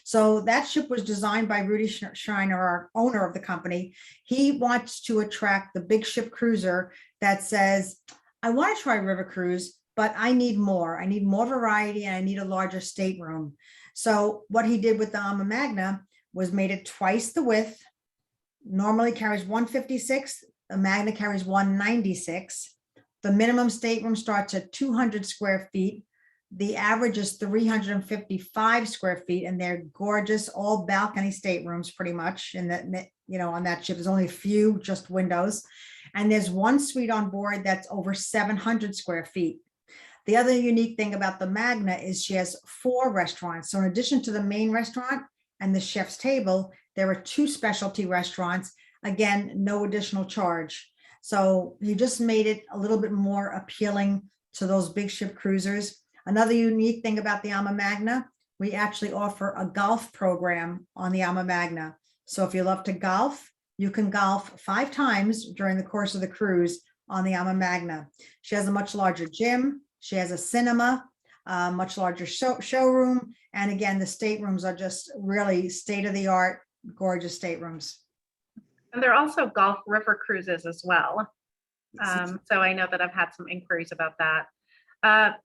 So that ship was designed by Rudy Schreiner, our owner of the company. He wants to attract the big ship cruiser that says, I want to try river cruise, but I need more. I need more variety, and I need a larger stateroom. So what he did with the Ama Magna was made it twice the width. Normally carries 156. The Magna carries 196. The minimum stateroom starts at 200 square feet. The average is 355 square feet, and they're gorgeous, all balcony staterooms pretty much. And that, on that ship, there's only a few just windows. And there's one suite on board that's over 700 square feet. The other unique thing about the Magna is she has 4 restaurants. So in addition to the main restaurant and the chef's table, there are 2 specialty restaurants. Again, no additional charge. So he just made it a little bit more appealing to those big ship cruisers. Another unique thing about the Ama Magna, we actually offer a golf program on the Ama Magna. So if you love to golf, you can golf 5 times during the course of the cruise on the Ama Magna. She has a much larger gym. She has a cinema, much larger showroom. And again, the staterooms are just really state-of-the-art, gorgeous staterooms. And there are also Gulf River cruises as well. So I know that I've had some inquiries about that.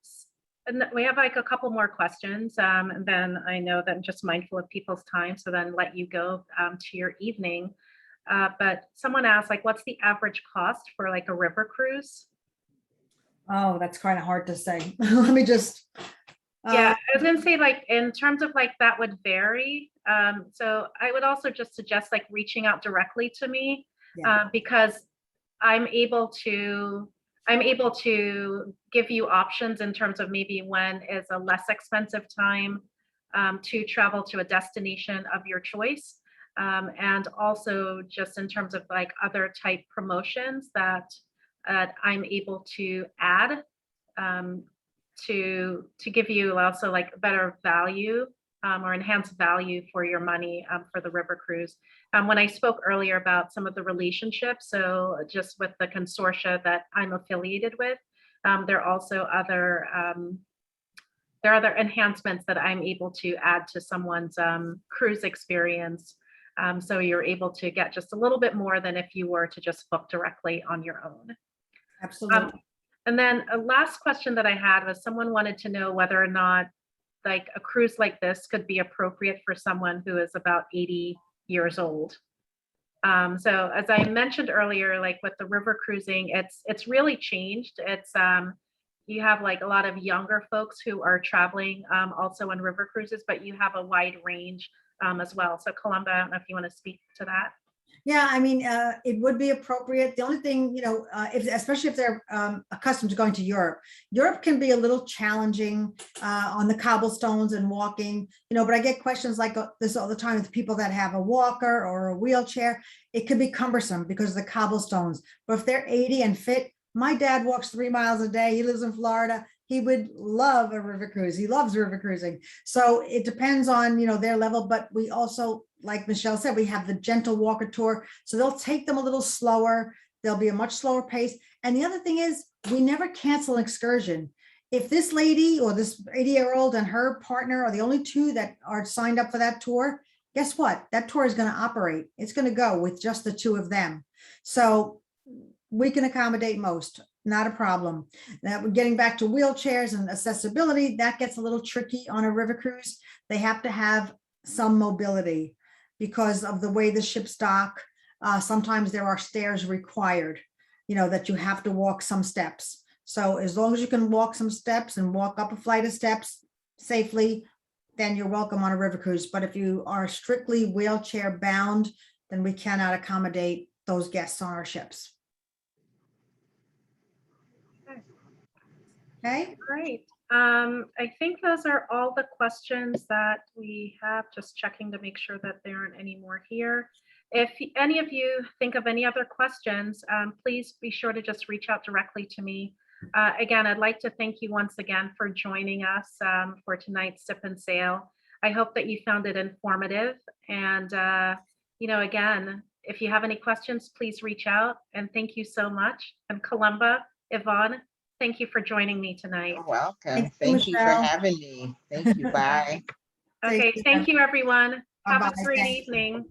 and we have like a couple more questions, and then I know that I'm just mindful of people's time, so then let you go to your evening. But someone asked, like, what's the average cost for like a river cruise? Oh, that's kind of hard to say. Let me just. Yeah, uh, I was gonna say, like, in terms of like that would vary. So I would also just suggest like reaching out directly to me, Yeah. because I'm able to I'm able to give you options in terms of maybe when is a less expensive time to travel to a destination of your choice. And also just in terms of like other type promotions that I'm able to add um, to give you also like better value or enhanced value for your money for the river cruise. When I spoke earlier about some of the relationships, so just with the consortia that I'm affiliated with, there are also other enhancements that I'm able to add to someone's cruise experience. So you're able to get just a little bit more than if you were to just book directly on your own. Absolutely. And then a last question that I had was someone wanted to know whether or not like a cruise like this could be appropriate for someone who is about 80 years old. So as I mentioned earlier, like with the river cruising, it's really changed. It's you have like a lot of younger folks who are traveling also on river cruises, but you have a wide range as well. So Columba, I don't know if you want to speak to that. Yeah, I mean, it would be appropriate. The only thing, if, especially if they're accustomed to going to Europe, Europe can be a little challenging on the cobblestones and walking, but I get questions like this all the time with people that have a walker or a wheelchair. It could be cumbersome because of the cobblestones. But if they're 80 and fit, my dad walks 3 miles a day. He lives in Florida. He would love a river cruise. He loves river cruising. So it depends on, their level, but we also, like Michelle said, we have the gentle walker tour. So they'll take them a little slower. There'll be a much slower pace. And the other thing is we never cancel an excursion. If this lady or this 80-year-old and her partner are the only two that are signed up for that tour, guess what? That tour is going to operate. It's going to go with just the two of them. So we can accommodate most, not a problem. Now, we're getting back to wheelchairs and accessibility. That gets a little tricky on a river cruise. They have to have some mobility because of the way the ships dock. Sometimes there are stairs required, that you have to walk some steps. So as long as you can walk some steps and walk up a flight of steps safely, then you're welcome on a river cruise. But if you are strictly wheelchair bound, then we cannot accommodate those guests on our ships. Okay. Great. I think those are all the questions that we have. Just checking to make sure that there aren't any more here. If any of you think of any other questions, please be sure to just reach out directly to me. Again, I'd like to thank you once again for joining us for tonight's Sip and Sail. I hope that you found it informative. And, again, if you have any questions, please reach out. And thank you so much. And Columba, Yvonne, thank you for joining me tonight. You're welcome. Thank you, Thank you for Michelle. having me. Thank you. Bye. Okay, Take care. thank you, everyone. Have a Bye-bye. great Thanks. evening.